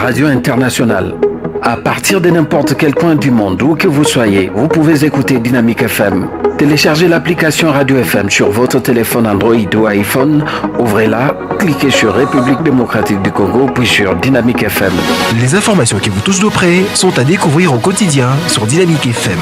radio internationale. À partir de n'importe quel coin du monde, où que vous soyez, vous pouvez écouter Dynamique FM. Téléchargez l'application Radio FM sur votre téléphone Android ou iPhone, ouvrez-la, cliquez sur République démocratique du Congo, puis sur Dynamique FM. Les informations qui vous touchent de près sont à découvrir au quotidien sur Dynamique FM.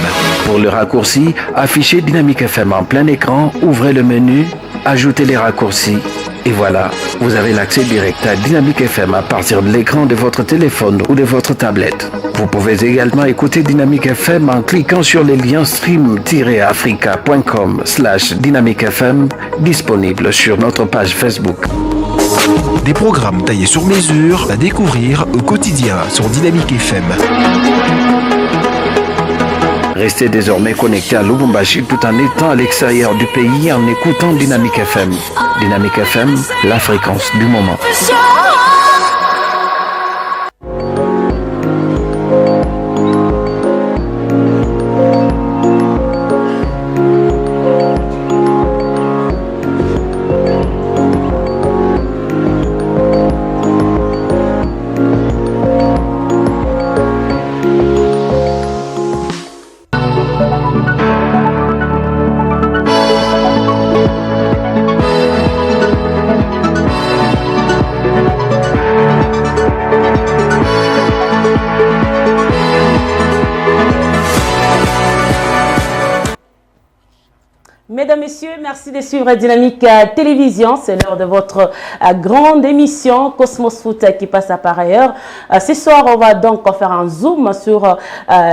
Pour le raccourci, affichez Dynamique FM en plein écran, ouvrez le menu, ajoutez les raccourcis. Et voilà, vous avez l'accès direct à Dynamique FM à partir de l'écran de votre téléphone ou de votre tablette. Vous pouvez également écouter Dynamique FM en cliquant sur les liens stream-africa.com/Dynamique FM disponibles sur notre page Facebook. Des programmes taillés sur mesure à découvrir au quotidien sur Dynamique FM. Restez désormais connecté à Lubumbashi tout en étant à l'extérieur du pays en écoutant Dynamique FM. Dynamique FM, la fréquence du moment. Mesdames, Messieurs, merci de suivre Dynamique Télévision. C'est l'heure de votre grande émission Cosmos Foot qui passe à par ailleurs. Ce soir, on va donc faire un zoom sur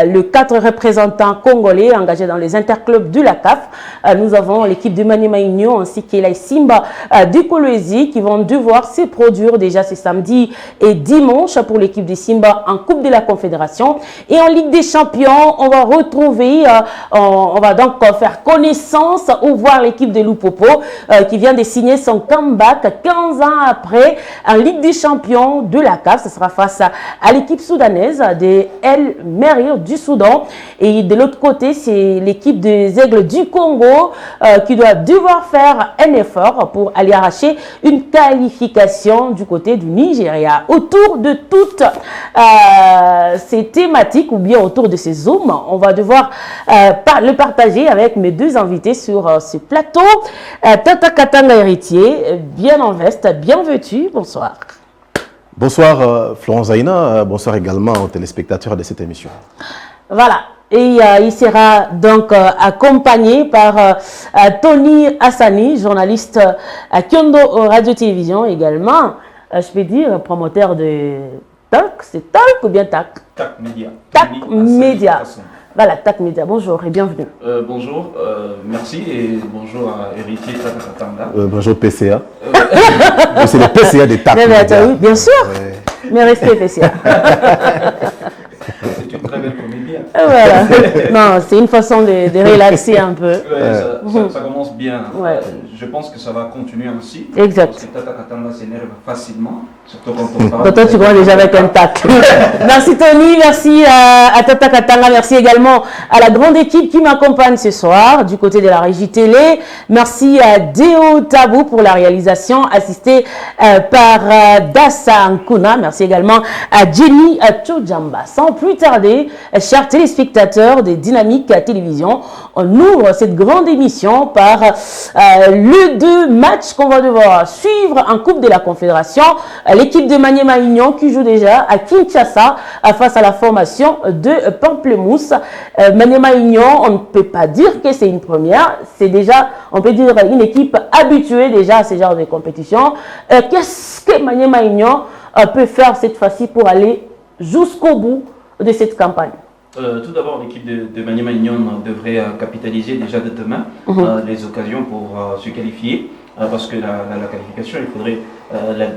les 4 représentants congolais engagés dans les interclubs de la CAF. Nous avons l'équipe de Maniema Union ainsi que la Simba du Kolwezi qui vont devoir se produire déjà ce samedi et dimanche pour l'équipe de Simba en Coupe de la Confédération. Et en Ligue des Champions, on va retrouver, on va donc faire connaissance ou voir l'équipe de Lupopo qui vient de signer son comeback 15 ans après en Ligue des Champions de la CAF. Ce sera face à l'équipe soudanaise de El Merir du Soudan. Et de l'autre côté, c'est l'équipe des Aigles du Congo qui doit devoir faire un effort pour aller arracher une qualification du côté du Nigeria. Autour de toutes ces thématiques ou bien autour de ces zooms, on va devoir le partager avec mes deux invités sur ce plateau. Tata Katanga héritier, bien en veste, bien vêtu, bonsoir. Bonsoir Florence Zaina, bonsoir également aux téléspectateurs de cette émission. Voilà, et il sera donc accompagné par Tony Hassani, journaliste à Kyondo Radio-Télévision également, je peux dire promoteur de TAC, c'est TAC ou bien TAC? TAC Média. TAC Média. Voilà, TAC Média, bonjour et bienvenue. Bonjour, merci et bonjour à Héritier Tata Katanga. Bonjour PCA. C'est le PCA des TAC Média. Oui, bien sûr, mais restez PCA. C'est une très belle comédie. Voilà. Non, c'est une façon de relaxer un peu. Ça commence bien. Ouais. Je pense que ça va continuer ainsi. Exact. Parce que Tata Katanga s'énerve facilement, surtout quand on parle. Toi, tu commences déjà avec un tac. Merci Tony, merci à Tata Katanga, merci également à la grande équipe qui m'accompagne ce soir du côté de la régie télé. Merci à Deo Tabou pour la réalisation, assistée par Dassa Nkuna. Merci également à Jenny Tchodjamba. Sans plus tarder, chers téléspectateurs de Dynamique Télévision, on ouvre cette grande émission par le 2 matchs qu'on va devoir suivre en Coupe de la Confédération. L'équipe de Maniema Union qui joue déjà à Kinshasa face à la formation de Pamplemousse. Maniema Union, on ne peut pas dire que c'est une première, c'est déjà, on peut dire, une équipe habituée déjà à ce genre de compétition. Qu'est-ce que Maniema Union peut faire cette fois-ci pour aller jusqu'au bout de cette campagne? Tout d'abord, l'équipe de Maniema Union devrait capitaliser déjà de demain les occasions pour se qualifier. Parce que la qualification, il faudrait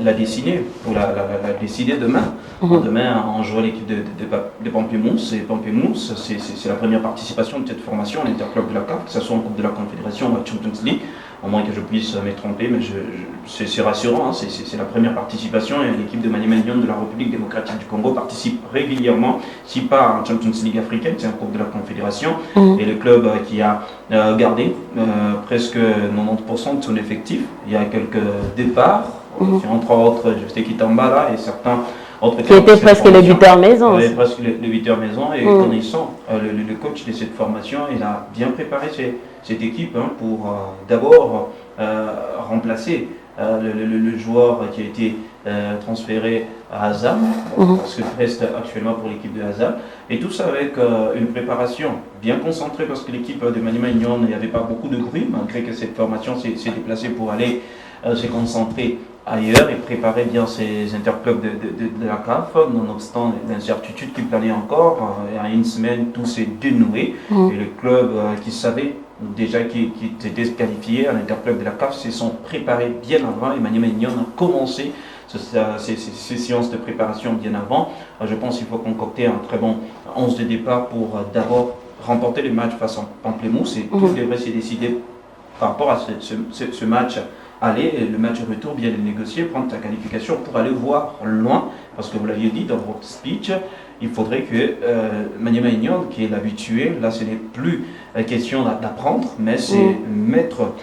la dessiner, ou la décider demain. Demain, on joue l'équipe de Pamplemousse. Et Pamplemousse, c'est la première participation de cette formation à l'interclub de la CAF, que ce soit en Coupe de la Confédération ou en Champions League. Au moins que je puisse me tromper, mais c'est rassurant, hein, c'est la première participation et l'équipe de Maniema Union de la République démocratique du Congo participe régulièrement, si pas en Champions League africaine, c'est en Coupe de la Confédération, et le club qui a gardé presque 90% de son effectif. Il y a quelques départs, entre autres, je sais Kitambala et certains Qui était presque le buteur maison. Presque le buteur maison. Et connaissant le coach de cette formation, il a bien préparé cette équipe pour d'abord remplacer le joueur qui a été transféré à Azam, parce qu'il reste actuellement pour l'équipe de Azam. Et tout ça avec une préparation bien concentrée, parce que l'équipe de Maniema Union, il n'y avait pas beaucoup de bruit, malgré que cette formation s'est déplacée pour aller se concentrer ailleurs et préparer bien ces interclubs de la CAF, nonobstant l'incertitude qui planait encore. Il y a une semaine, tout s'est dénoué, et les clubs qui savaient déjà qui étaient qualifiés à l'interclub de la CAF se sont préparés bien avant, et Maniema Union a commencé ces séances de préparation bien avant. Je pense qu'il faut concocter un très bon 11 de départ pour d'abord remporter le match face à Pamplemousse, et tout devrait se décider par rapport à ce match aller, le match retour, bien le négocier, prendre ta qualification pour aller voir loin, parce que vous l'aviez dit dans votre speech, il faudrait que Maniema Union, qui est l'habitué, là ce n'est plus question d'apprendre, mais c'est mettre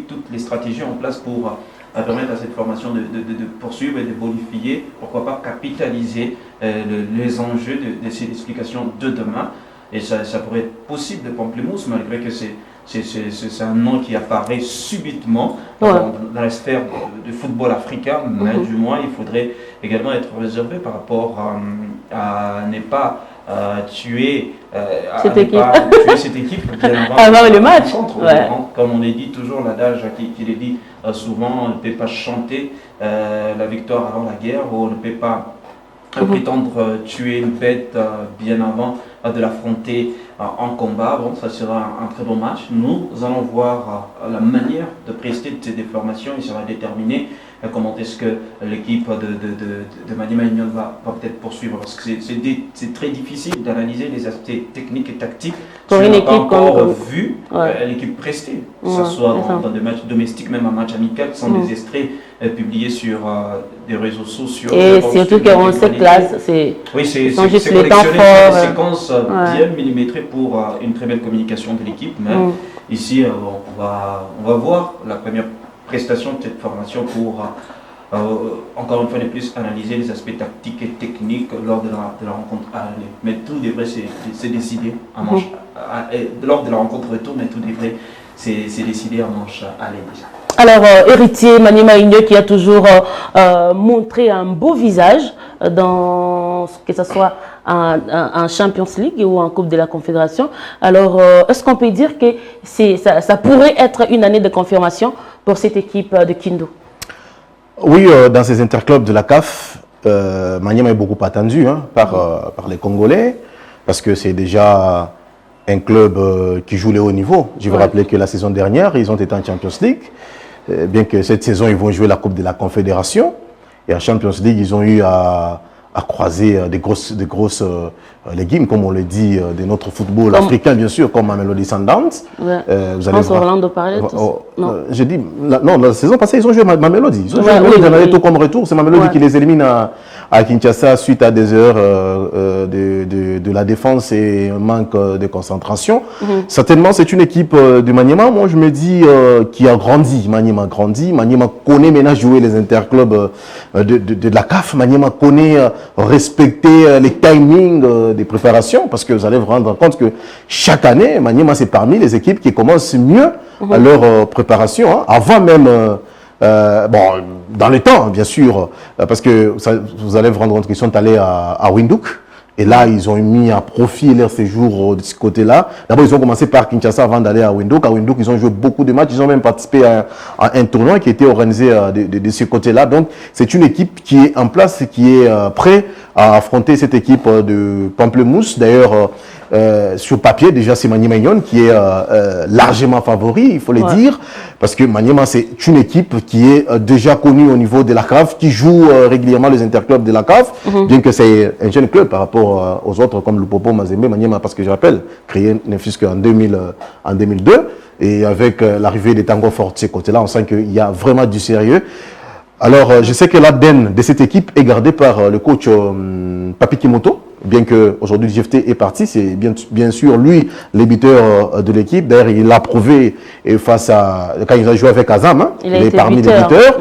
toutes les stratégies en place pour permettre à cette formation de poursuivre et de bonifier, pourquoi pas capitaliser les enjeux de ces explications de demain. Et ça pourrait être possible de Pamplemousse, malgré que c'est un nom qui apparaît subitement dans la sphère du football africain, mais du moins il faudrait également être réservé par rapport à ne pas tuer cette équipe avant le match. Comme on l'a dit toujours, l'adage qui le dit souvent, on ne peut pas chanter la victoire avant la guerre, ou on ne peut pas prétendre tuer une bête bien avant de l'affronter en combat. Bon, ça sera un très bon match. Nous allons voir la manière de prester de ces déformations. Il sera déterminé comment est-ce que l'équipe de Maniema Union va peut-être poursuivre. Parce que c'est très difficile d'analyser les aspects techniques et tactiques pour une équipe encore vu l'équipe prester, que ce soit dans des matchs domestiques, même un match amical, qui sont des extraits publiés sur des réseaux sociaux. Et surtout qu'on sait que là, c'est juste les temps forts. Des séquences bien millimétrées pour une très belle communication de l'équipe. Mais ici, on va voir la première prestation de cette formation pour, encore une fois de plus, analyser les aspects tactiques et techniques lors de la rencontre aller. Mais tout devrait se décider à manche. Lors de la rencontre retour, mais tout devrait se décider à manche aller déjà. Alors, héritier Maniema Union qui a toujours montré un beau visage que ce soit en Champions League ou en Coupe de la Confédération. Alors, est-ce qu'on peut dire que ça pourrait être une année de confirmation pour cette équipe de Kindu? Oui, dans ces interclubs de la CAF, Maniema est beaucoup attendu par les Congolais, parce que c'est déjà un club qui joue les hauts niveaux. Je veux rappeler que la saison dernière, ils ont été en Champions League, bien que cette saison, ils vont jouer la Coupe de la Confédération. Et en Champions League, ils ont eu à croiser des grosses légumes, comme on le dit, de notre football africain, bien sûr, comme Mamelodi Sundowns. Vous allez voir. Orlando parlait j'ai dit, non, la saison passée, ils ont joué Mamelodi. Ils ont joué Mamelodi, tout comme retour. C'est Mamelodi qui les élimine à Kinshasa suite à des heures de la défense et un manque de concentration. Certainement, c'est une équipe de Maniema. Moi, je me dis qui a grandi. Maniema grandit. Maniema connaît maintenant jouer les interclubs de la CAF. Maniema connaît respecter les timings des préparations, parce que vous allez vous rendre compte que chaque année, Maniema, c'est parmi les équipes qui commencent mieux à leur préparation, avant même, dans le temps, bien sûr, parce que vous allez vous rendre compte qu'ils sont allés à Windhoek. Et là, ils ont mis à profit leur séjour de ce côté-là. D'abord, ils ont commencé par Kinshasa avant d'aller à Windhoek. À Windhoek, ils ont joué beaucoup de matchs. Ils ont même participé à un tournoi qui était organisé de ce côté-là. Donc, c'est une équipe qui est en place et qui est prête à affronter cette équipe de Pamplemousse. D'ailleurs, sur papier, déjà, c'est Maniema Union qui est largement favori, il faut le dire. Parce que Maniema, c'est une équipe qui est déjà connue au niveau de la CAF, qui joue régulièrement les interclubs de la CAF, bien que c'est un jeune club par rapport aux autres comme Lupopo, Mazembe, Maniema, parce que je rappelle, créé ne fût-ce qu'en 2002, et avec l'arrivée des Tango Fort de ces côtés-là, on sent qu'il y a vraiment du sérieux. Alors, je sais que l'ADN de cette équipe est gardé par le coach Papi Kimoto, bien qu'aujourd'hui JFT est parti, c'est bien sûr lui l'éditeur de l'équipe. D'ailleurs, il l'a prouvé quand il a joué avec Azam, il est parmi les buteurs.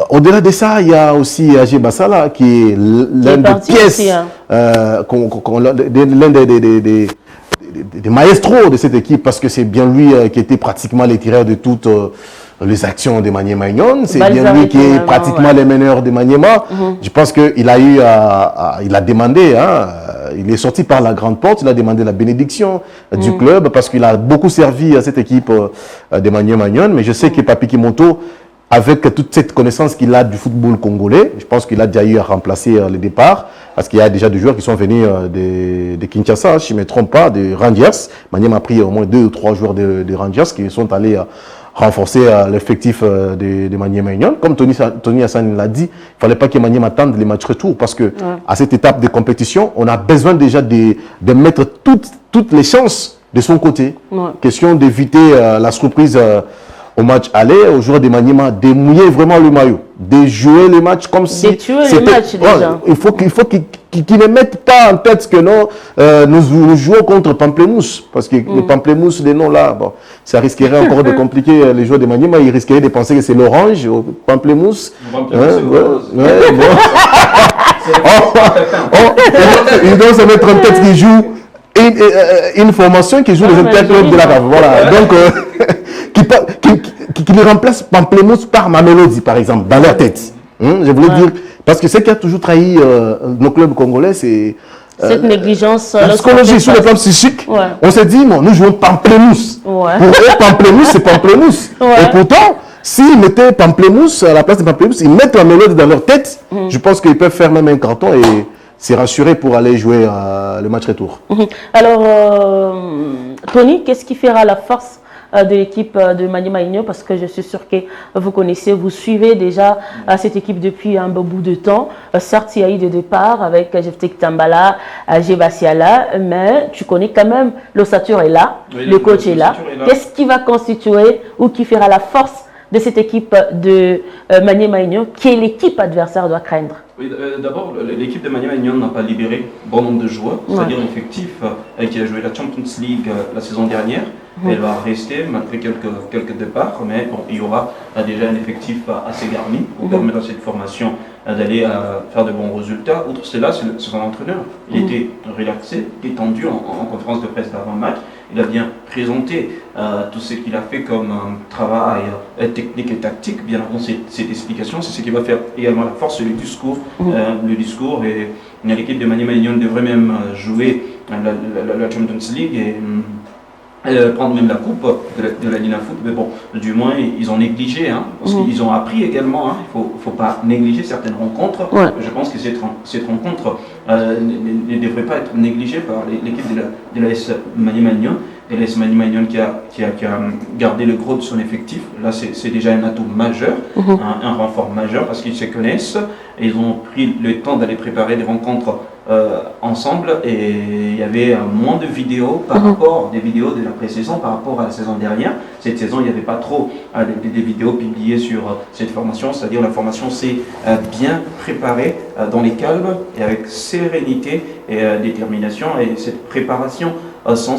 Au-delà de ça, il y a aussi AG Bassala qui est l'un des pièces, aussi, hein. L'un des maestros de cette équipe, parce que c'est bien lui qui était pratiquement les tireurs de toutes les actions de Maniema Union. C'est bien lui qui est pratiquement les meneurs de Maniema. Je pense qu'il a eu il a demandé, hein, il est sorti par la grande porte, il a demandé la bénédiction du club parce qu'il a beaucoup servi à cette équipe de Maniema Union. Mais je sais que Papi Kimoto, avec toute cette connaissance qu'il a du football congolais, je pense qu'il a déjà eu à remplacer le départ, parce qu'il y a déjà des joueurs qui sont venus de Kinshasa, si je ne me trompe pas, de Rangers. Maniema a pris au moins 2 ou 3 joueurs de Rangers qui sont allés renforcer l'effectif de Maniema Union. Comme Tony Hassan l'a dit, il ne fallait pas que Maniema attende les matchs retour, parce que à cette étape de compétition, on a besoin déjà de mettre toutes les chances de son côté. Question d'éviter la surprise au match aller, aux joueurs de Maniema, de mouiller vraiment le maillot, de jouer le match comme si... De tuer le match déjà. Il faut qu'ils ne mettent pas en tête que non, nous jouons contre Pamplemousse, parce que le Pamplemousse, les noms là, bon, ça risquerait encore de compliquer les joueurs de Maniema, ils risqueraient de penser que c'est l'orange, Pamplemousse. Ils doivent se mettre en tête qu'ils jouent une formation qui joue les interclubs de la CAF. Voilà. Donc, qui les remplace Pamplemousse par Mamelodi, par exemple, dans leur tête. Je voulais dire, parce que ce qui a toujours trahi nos clubs congolais, c'est cette négligence. La psychologie sur le plan psychique. On s'est dit, bon, nous jouons Pamplemousse. Pour eux, Pamplemousse, c'est Pamplemousse. Et pourtant, s'ils mettaient Pamplemousse à la place de Pamplemousse, ils mettent la Mamelodi dans leur tête, je pense qu'ils peuvent faire même un carton et c'est rassuré pour aller jouer le match retour. Alors, Tony, qu'est-ce qui fera la force de l'équipe de Maniema Union, parce que je suis sûr que vous connaissez, vous suivez déjà cette équipe depuis un bon bout de temps. Certes, il y a eu des départs avec Jeftek Tambala, Bassiala, mais tu connais quand même, l'ossature est là, le coach est là. Qu'est-ce qui va constituer ou qui fera la force de cette équipe de Maniema Union, qui est l'équipe adversaire doit craindre? Oui, d'abord, l'équipe de Maniema Union n'a pas libéré bon nombre de joueurs, c'est-à-dire l'effectif qui a joué la Champions League la saison dernière. Elle va rester malgré quelques départs, mais bon, il y aura déjà un effectif assez garni pour permettre à cette formation d'aller faire de bons résultats. Outre cela, c'est son entraîneur. Il était relaxé, détendu en conférence de presse d'avant-match. Il a bien présenté tout ce qu'il a fait comme travail technique et tactique, bien avant cette explication. C'est ce qui va faire également la force, le discours. Le discours, et l'équipe de Maniema Union devrait même jouer la Champions League et prendre même la coupe de la Dina Foot, mais bon, du moins ils ont négligé, parce qu'ils ont appris également, il ne faut pas négliger certaines rencontres. Je pense que cette rencontre ne devrait pas être négligée par l'équipe de l'AS Maniema Union. Et l'AS Maniema Union qui a gardé le gros de son effectif. Là, c'est déjà un atout majeur, un renfort majeur, parce qu'ils se connaissent. Et ils ont pris le temps d'aller préparer des rencontres ensemble, et il y avait moins de vidéos par rapport des vidéos de la pré-saison par rapport à la saison dernière. Cette saison, il n'y avait pas trop des vidéos publiées sur cette formation, c'est-à-dire la formation s'est bien préparée dans les calmes et avec sérénité et détermination, et cette préparation sans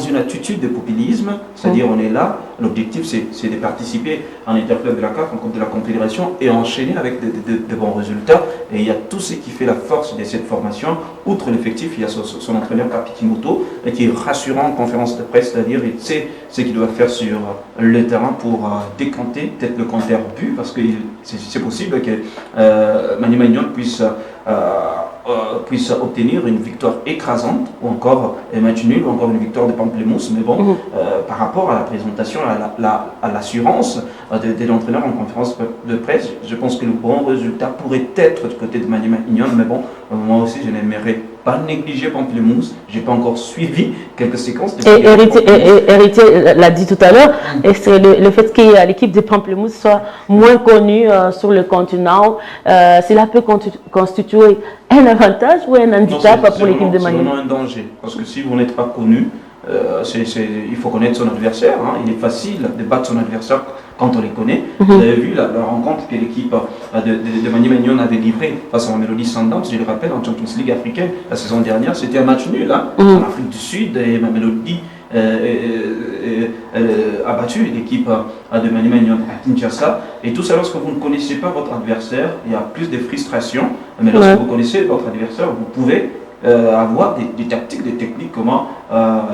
une attitude de populisme, c'est-à-dire on est là, l'objectif c'est de participer en interclub de la CAF, en Coupe de la Confédération, et enchaîner avec de bons résultats. Et il y a tout ce qui fait la force de cette formation. Outre l'effectif, il y a son entraîneur Papi Kimoto, qui est rassurant en conférence de presse, c'est-à-dire il sait ce qu'il doit faire sur le terrain pour décanter peut-être le compteur but, parce que c'est possible que Maniema Union puisse obtenir une victoire écrasante, ou encore un match nul, ou encore une victoire de Pamplemousse. Mais bon, par rapport à la présentation, à l'assurance de l'entraîneur en conférence de presse, je pense que le bon résultat pourrait être du côté de Maniema Union. Mais bon, moi aussi, je n'aimerais pas négliger Pamplemousse. Je n'ai pas encore suivi quelques séquences. Et Héritier l'a dit tout à l'heure, et c'est le fait que l'équipe de Pamplemousse soit moins connue sur le continent, cela peut constituer un avantage ou un handicap pour l'équipe de Maniema? C'est vraiment un danger, parce que si vous n'êtes pas connu, il faut connaître son adversaire. Il est facile de battre son adversaire quand on les connaît. Vous avez vu la rencontre que l'équipe de Maniema Union avait livrée face à Mamelodi Sundowns, je le rappelle, en Champions League africaine la saison dernière. C'était un match nul en Afrique du Sud, et Mamelodi a battu l'équipe de Maniema Union à Kinshasa. Et tout ça, lorsque vous ne connaissez pas votre adversaire, il y a plus de frustration. Mais lorsque vous connaissez votre adversaire, vous pouvez avoir des tactiques, des techniques, comment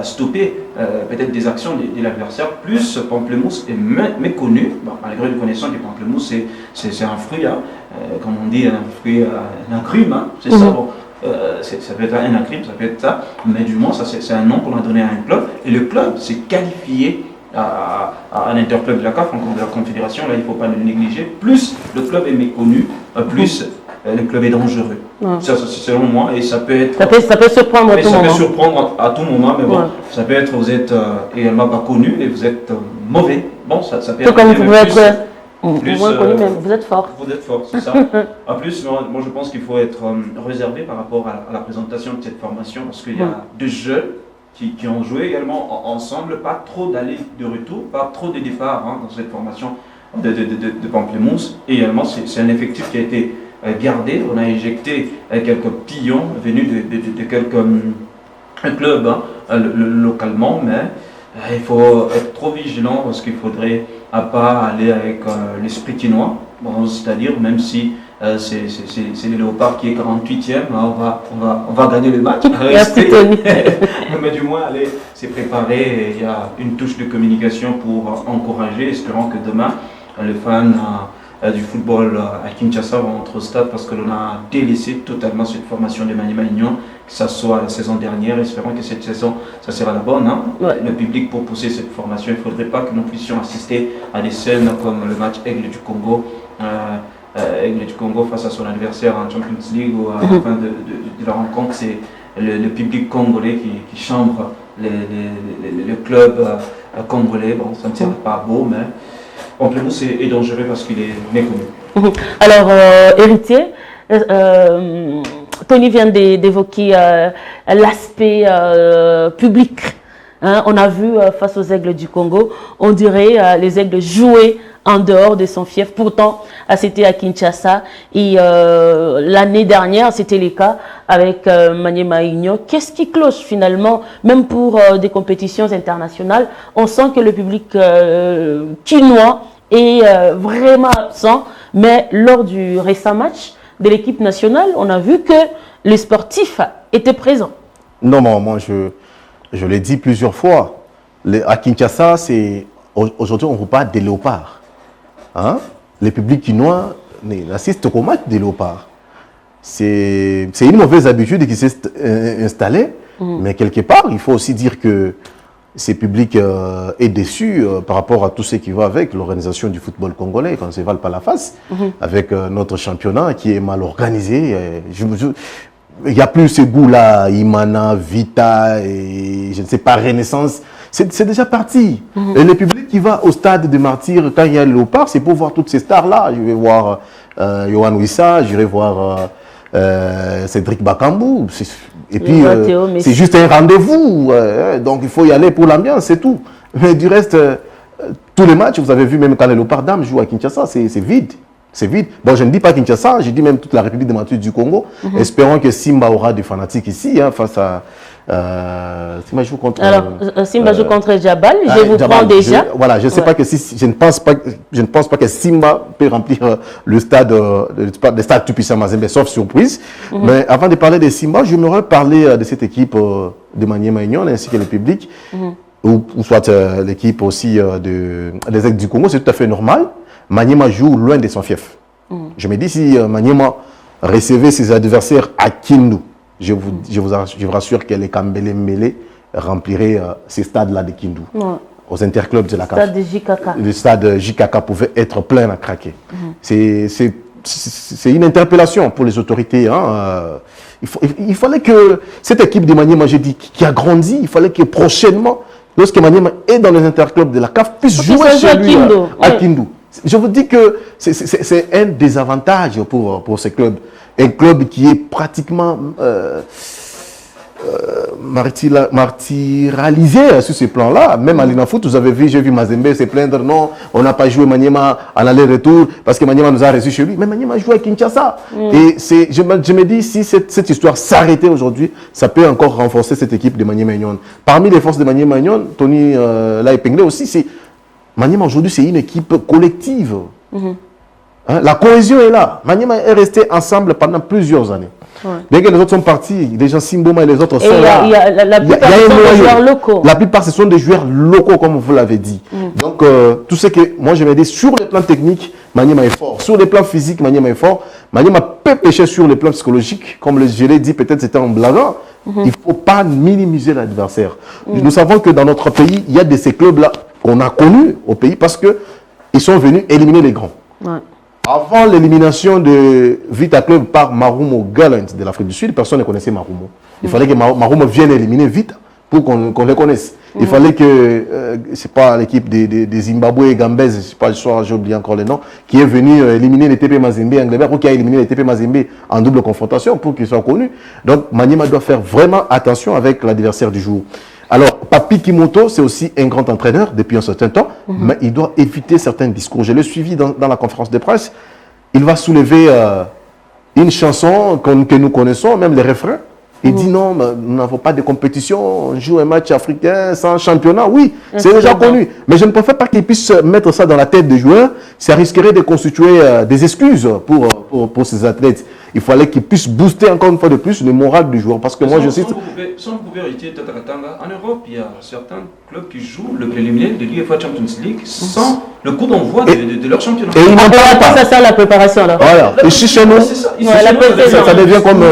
stopper peut-être des actions de l'adversaire. Plus Pamplemousse est méconnu, bon, malgré la connaissance du Pamplemousse, c'est un fruit, hein, comme on dit, un fruit, un agrume, hein, c'est ça. Bon, ça peut être un agrume, ça peut être ça, mais du moins, c'est un nom qu'on a donné à un club. Et le club s'est qualifié à l'interclub de la CAF, encore de la Confédération, là il ne faut pas le négliger. Plus le club est méconnu, plus le club est dangereux. Ça, c'est selon moi, et ça peut être. Ça peut surprendre à tout moment. Ça peut surprendre à tout moment, mais bon, ça peut être, vous êtes également pas connu et vous êtes mauvais. Bon, ça peut être. Tout comme vous pouvez être moins connu, mais vous êtes fort. Vous êtes fort, c'est ça. En plus, moi je pense qu'il faut être réservé par rapport à la présentation de cette formation, parce qu'il y a deux jeunes qui ont joué également ensemble, pas trop d'aller de retour, pas trop de départ hein, dans cette formation de Pamplemousse. Et également, c'est un effectif qui a été gardé. On a éjecté quelques pions venus de quelques clubs hein, localement, mais il faut être trop vigilant parce qu'il faudrait pas aller avec l'esprit quinois, bon, c'est-à-dire même si c'est les Léopards qui est 48e, on va gagner le match. Mais du moins, allez, c'est préparé, il y a une touche de communication pour encourager, espérant que demain, les fans du football à Kinshasa vont entrer au stade parce que l'on a délaissé totalement cette formation de Maniema Union, que ce soit la saison dernière, espérons que cette saison, ça sera la bonne. Hein. Le public pour pousser cette formation, il ne faudrait pas que nous puissions assister à des scènes comme le match Aigle du Congo. Aigle du Congo face à son adversaire en Champions League ou à la fin de la rencontre, c'est le public congolais qui chambre le club congolais. Bon, ça ne serait pas beau, mais Pamplemousse est dangereux parce qu'il est méconnu. Alors, héritier, Tony vient d'évoquer l'aspect public. Hein, on a vu face aux Aigles du Congo, on dirait les Aigles jouer en dehors de son fief. Pourtant, c'était à Kinshasa et l'année dernière, c'était le cas avec Maniema Union. Qu'est-ce qui cloche finalement, même pour des compétitions internationales? On sent que le public quinois est vraiment absent, mais lors du récent match de l'équipe nationale, on a vu que les sportifs étaient présents. Non, moi je l'ai dit plusieurs fois. À Kinshasa, aujourd'hui on ne voit pas des léopards. Hein? Le public quinois n'assiste qu'au match des léopards. C'est une mauvaise habitude qui s'est installée, mais quelque part, il faut aussi dire que ce public est déçu par rapport à tout ce qui va avec l'organisation du football congolais, quand c'est Val la face, avec notre championnat qui est mal organisé. Il n'y a plus ce goût-là, Imana, Vita, et je ne sais pas, Renaissance. C'est déjà parti. Et le public qui va au stade de Martyrs quand il y a le Léopard, c'est pour voir toutes ces stars-là. Je vais voir Yohan Wissa, j'irai voir Cédric Bakambu. Et puis, c'est juste un rendez-vous. Donc, il faut y aller pour l'ambiance, c'est tout. Mais du reste, tous les matchs, vous avez vu, même quand les Léopards dames jouent à Kinshasa, c'est vide. C'est vide. Bon, je ne dis pas Kinshasa, je dis même toute la République démocratique du Congo. Espérons que Simba aura des fanatiques ici, hein, face à... Simba joue contre... Alors, Simba joue contre Djabal, je vous prends déjà. Je sais pas que je ne pense pas que Simba peut remplir le stade Tupisa Mazembe, sauf surprise. Mais avant de parler de Simba, j'aimerais parler de cette équipe de Maniema Union, ainsi que le public, ou soit l'équipe aussi des Aigles du Congo, c'est tout à fait normal. Maniema joue loin de son fief. Je me dis, si Maniema recevait ses adversaires à Kindu, je vous rassure que les Kambele Mbele rempliraient ces stades-là de Kindu, aux interclubs de la CAF. Le stade JKK pouvait être plein à craquer. C'est une interpellation pour les autorités. Hein. Il fallait que cette équipe de Maniema, j'ai dit, qui a grandi, il fallait que prochainement, lorsque Maniema est dans les interclubs de la CAF, puisse jouer chez lui à Kindu. Je vous dis que c'est un désavantage pour ce club. Un club qui est pratiquement martyrisé sur ce plan-là. Même à l'Inafoot, vous avez vu, j'ai vu Mazembe se plaindre, non, on n'a pas joué Maniema en aller-retour parce que Maniema nous a reçus chez lui. Mais Maniema joue à Kinshasa. Et je me dis, si cette histoire s'arrêtait aujourd'hui, ça peut encore renforcer cette équipe de Maniema Union. Parmi les forces de Maniema Union, Tony l'a épinglé aussi, Maniema aujourd'hui, c'est une équipe collective. Hein, la cohésion est là. Maniema est resté ensemble pendant plusieurs années. Ouais. Dès que les autres sont partis, les gens Simboma et les autres sont là. La plupart sont des joueurs locaux. La plupart, ce sont des joueurs locaux, comme vous l'avez dit. Donc, tout ce que moi je me dis, sur le plan technique, Maniema est fort. Sur le plan physique, Maniema est fort. Maniema peut pêcher sur le plan psychologique. Comme je l'ai dit, peut-être c'était en blaguant. Il ne faut pas minimiser l'adversaire. Nous savons que dans notre pays, il y a de ces clubs-là qu'on a connus au pays parce qu'ils sont venus éliminer les grands. Ouais. Avant l'élimination de Vita Club par Marumo Gallant de l'Afrique du Sud, personne ne connaissait Marumo. Il fallait que Marumo vienne éliminer Vita pour qu'on les connaisse. Il fallait que, c'est pas l'équipe des Zimbabwe et Gambès, je sais pas, j'ai oublié encore les noms, qui est venu éliminer les TP Mazembe Angleterre ou qui a éliminé les TP Mazembe en double confrontation pour qu'ils soient connus. Donc Maniema doit faire vraiment attention avec l'adversaire du jour. Alors, Papi Kimoto, c'est aussi un grand entraîneur depuis un certain temps, mais il doit éviter certains discours. Je l'ai suivi dans la conférence de presse. Il va soulever une chanson que nous connaissons, même les refrains. Il dit non, nous n'avons pas de compétition, on joue un match africain sans championnat. Oui, c'est déjà connu. Mais je ne préfère pas qu'il puisse mettre ça dans la tête des joueurs. Ça risquerait de constituer des excuses pour ces athlètes. Il fallait qu'ils puissent booster encore une fois de plus le moral du joueur. Parce que moi, je cite... Sans pouvoir hériter Tataratanga, en Europe, il y a certains clubs qui jouent le préliminaire de l'UEFA Champions League sans le coup d'envoi de leur championnat. Et ils n'en parlent pas. Ça, la préparation là. Voilà. Ici chez nous, ça devient comme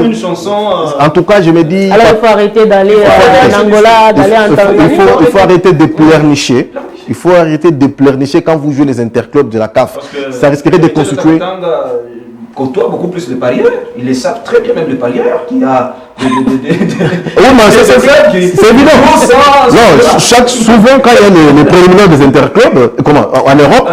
une chanson. En tout cas, je me dis... Alors, il faut arrêter d'aller en Angola, d'aller en Tanzanie. Il faut arrêter de pleurnicher. Il faut arrêter de pleurnicher quand vous jouez les interclubs de la CAF. Ça risquerait de constituer... côtoie beaucoup plus les parieurs. Ils les savent très bien, même les parieurs, qui a oui, mais c'est évident. Non, souvent, quand il y a les préliminaires des interclubs, en Europe,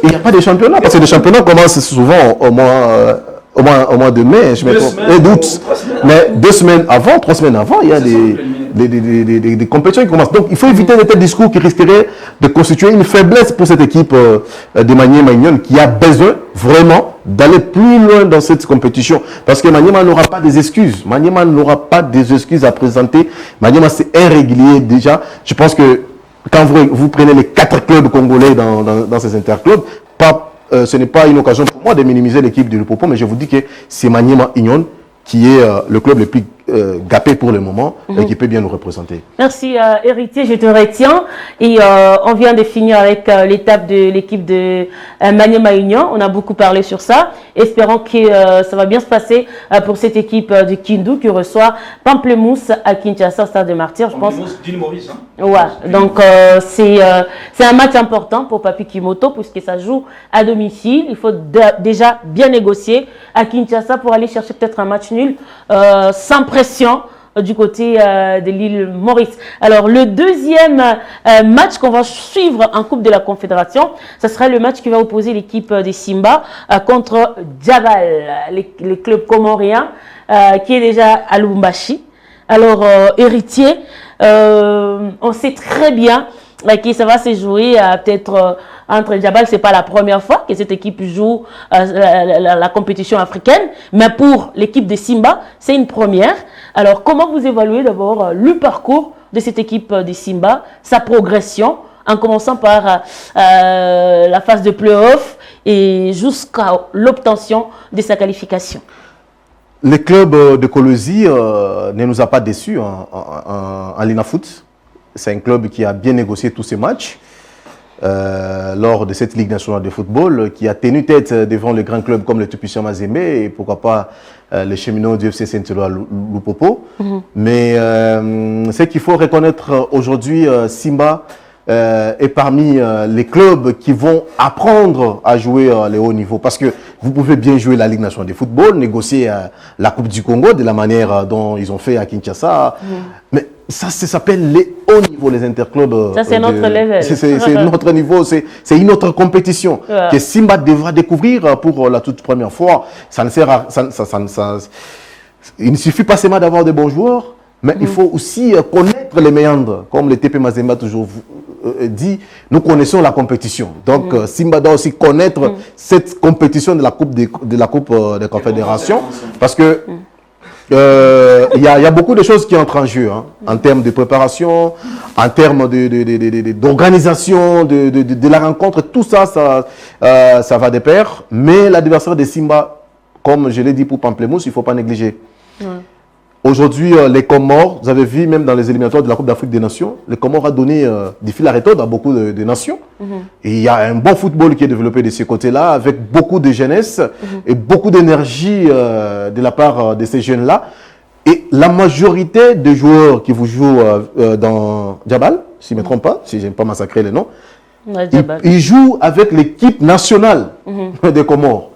il n'y a pas de championnat. Parce que les championnats commencent souvent au mois de mai, je me trompe, et d'août. Mais 2 semaines avant, 3 semaines avant, il y a des compétitions qui commencent. Donc, il faut éviter de tels discours qui risqueraient de constituer une faiblesse pour cette équipe de Maniema Union qui a besoin vraiment d'aller plus loin dans cette compétition. Parce que Maniema n'aura pas des excuses. Maniema n'aura pas des excuses à présenter. Maniema, c'est irrégulier déjà. Je pense que quand vous prenez les 4 clubs congolais dans ces interclubs, ce n'est pas une occasion pour moi de minimiser l'équipe de Lupopo, mais je vous dis que c'est Maniema Union qui est le club le plus gâpé pour le moment et qui peut bien nous représenter. Merci Héritier, je te retiens. Et on vient de finir avec l'étape de l'équipe de Maniema Union. On a beaucoup parlé sur ça. Espérons que ça va bien se passer pour cette équipe de Kindu qui reçoit Pamplemousse à Kinshasa, au Stade de Martyrs. Je pense. d'Île Maurice. Hein. Ouais, donc c'est un match important pour Papi Kimoto puisque ça joue à domicile. Il faut déjà bien négocier à Kinshasa pour aller chercher peut-être un match nul sans pression du côté de l'île Maurice. Alors, le deuxième match qu'on va suivre en Coupe de la Confédération, ce sera le match qui va opposer l'équipe des Simba contre Djabal, les clubs comoriens, qui est déjà à Lubumbashi. Alors, Héritier, on sait très bien que ça va se jouer peut-être entre Djabal. C'est pas la première fois que cette équipe joue la compétition africaine, mais pour l'équipe de Simba, c'est une première. Alors, comment vous évaluez d'abord le parcours de cette équipe de Simba, sa progression, en commençant par la phase de play-off et jusqu'à l'obtention de sa qualification? Le club de Colosi ne nous a pas déçus en Linafoot. C'est un club qui a bien négocié tous ses matchs lors de cette Ligue nationale de football, qui a tenu tête devant les grands clubs comme le tout-puissant Mazembe et pourquoi pas les cheminots du FC Saint-Éloi Lupopo. Mais ce qu'il faut reconnaître aujourd'hui, Simba est parmi les clubs qui vont apprendre à jouer les hauts niveaux. Parce que vous pouvez bien jouer la Ligue nationale de football, négocier la Coupe du Congo de la manière dont ils ont fait à Kinshasa. Mais ça s'appelle les hauts niveaux, les interclubs. Ça, c'est notre level. C'est notre niveau, c'est une autre compétition que Simba devra découvrir pour la toute première fois. Ça ne sert à, il ne suffit pas seulement d'avoir des bons joueurs, mais il faut aussi connaître les méandres. Comme le TP Mazembe a toujours dit, nous connaissons la compétition. Donc, Simba doit aussi connaître cette compétition de la Coupe des Confédérations, parce que il y a beaucoup de choses qui entrent en jeu, en termes de préparation, en termes d'organisation de la rencontre. Tout ça, ça va de pair. Mais l'adversaire de Simba, comme je l'ai dit pour Pamplemousse, il ne faut pas négliger. Aujourd'hui, les Comores, vous avez vu même dans les éliminatoires de la Coupe d'Afrique des Nations, les Comores a donné des fils à retordre à beaucoup de nations. Et il y a un bon football qui est développé de ce côté-là, avec beaucoup de jeunesse et beaucoup d'énergie de la part de ces jeunes-là. Et la majorité des joueurs qui vous jouent dans Djabal, si je ne me trompe pas, si je n'aime pas massacrer les noms, ils jouent avec l'équipe nationale des Comores.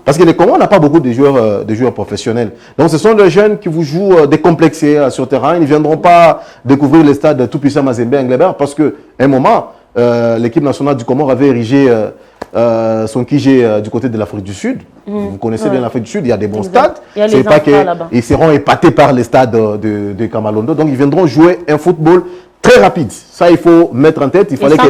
Parce que les Comores n'ont pas beaucoup de joueurs professionnels. Donc ce sont des jeunes qui vous jouent décomplexés sur terrain. Ils ne viendront pas découvrir le stade tout-puissant Mazembe Englebert parce qu'à un moment, l'équipe nationale du Comore avait érigé son QG du côté de l'Afrique du Sud. Vous connaissez bien l'Afrique du Sud, il y a des bons stades. C'est pas qu'ils seront épatés par les stades de Kamalondo. Donc ils viendront jouer un football très rapide. Ça, il faut mettre en tête. Il fallait que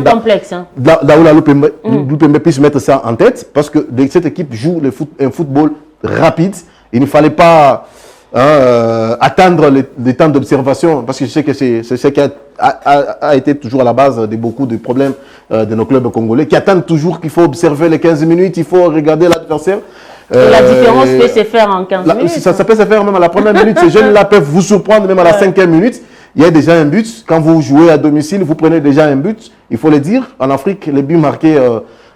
Daoula Lupembe puisse mettre ça en tête parce que cette équipe joue un football rapide. Il ne fallait pas attendre les temps d'observation parce que je sais que c'est ce qui a été toujours à la base de beaucoup de problèmes de nos clubs congolais qui attendent toujours qu'il faut observer les 15 minutes, il faut regarder l'adversaire. La différence peut se faire en 15 minutes. Ça peut se faire même à la première minute. Ces jeunes-là peuvent vous surprendre même à la 5e minute. Il y a déjà un but. Quand vous jouez à domicile, vous prenez déjà un but. Il faut le dire. En Afrique, les buts marqués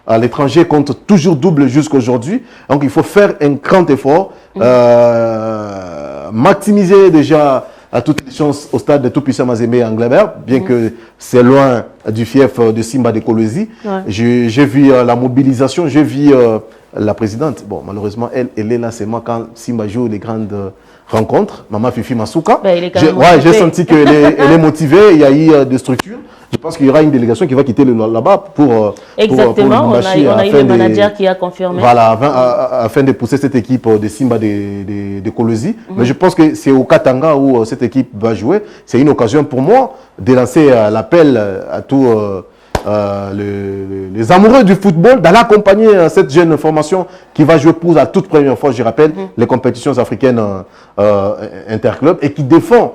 à l'étranger comptent toujours double jusqu'à aujourd'hui. Donc, il faut faire un grand effort. Maximiser déjà à toutes les chances au stade de tout-puissant Mazembe Englebert, bien que c'est loin du fief de Simba de Kolwezi. J'ai vu la mobilisation, j'ai vu la présidente. Bon, malheureusement, elle est là seulement quand Simba joue les grandes rencontres. Maman Fifi Masuka. J'ai senti qu'elle est motivée. Il y a eu des structures. Je pense qu'il y aura une délégation qui va quitter là-bas pour exactement, on a eu le manager qui a confirmé. Voilà, afin de pousser cette équipe de Simba de Kolwezi. Mais je pense que c'est au Katanga où cette équipe va jouer. C'est une occasion pour moi de lancer l'appel à tous les amoureux du football d'aller accompagner cette jeune formation qui va jouer pour la toute première fois, je rappelle, les compétitions africaines interclubs et qui défend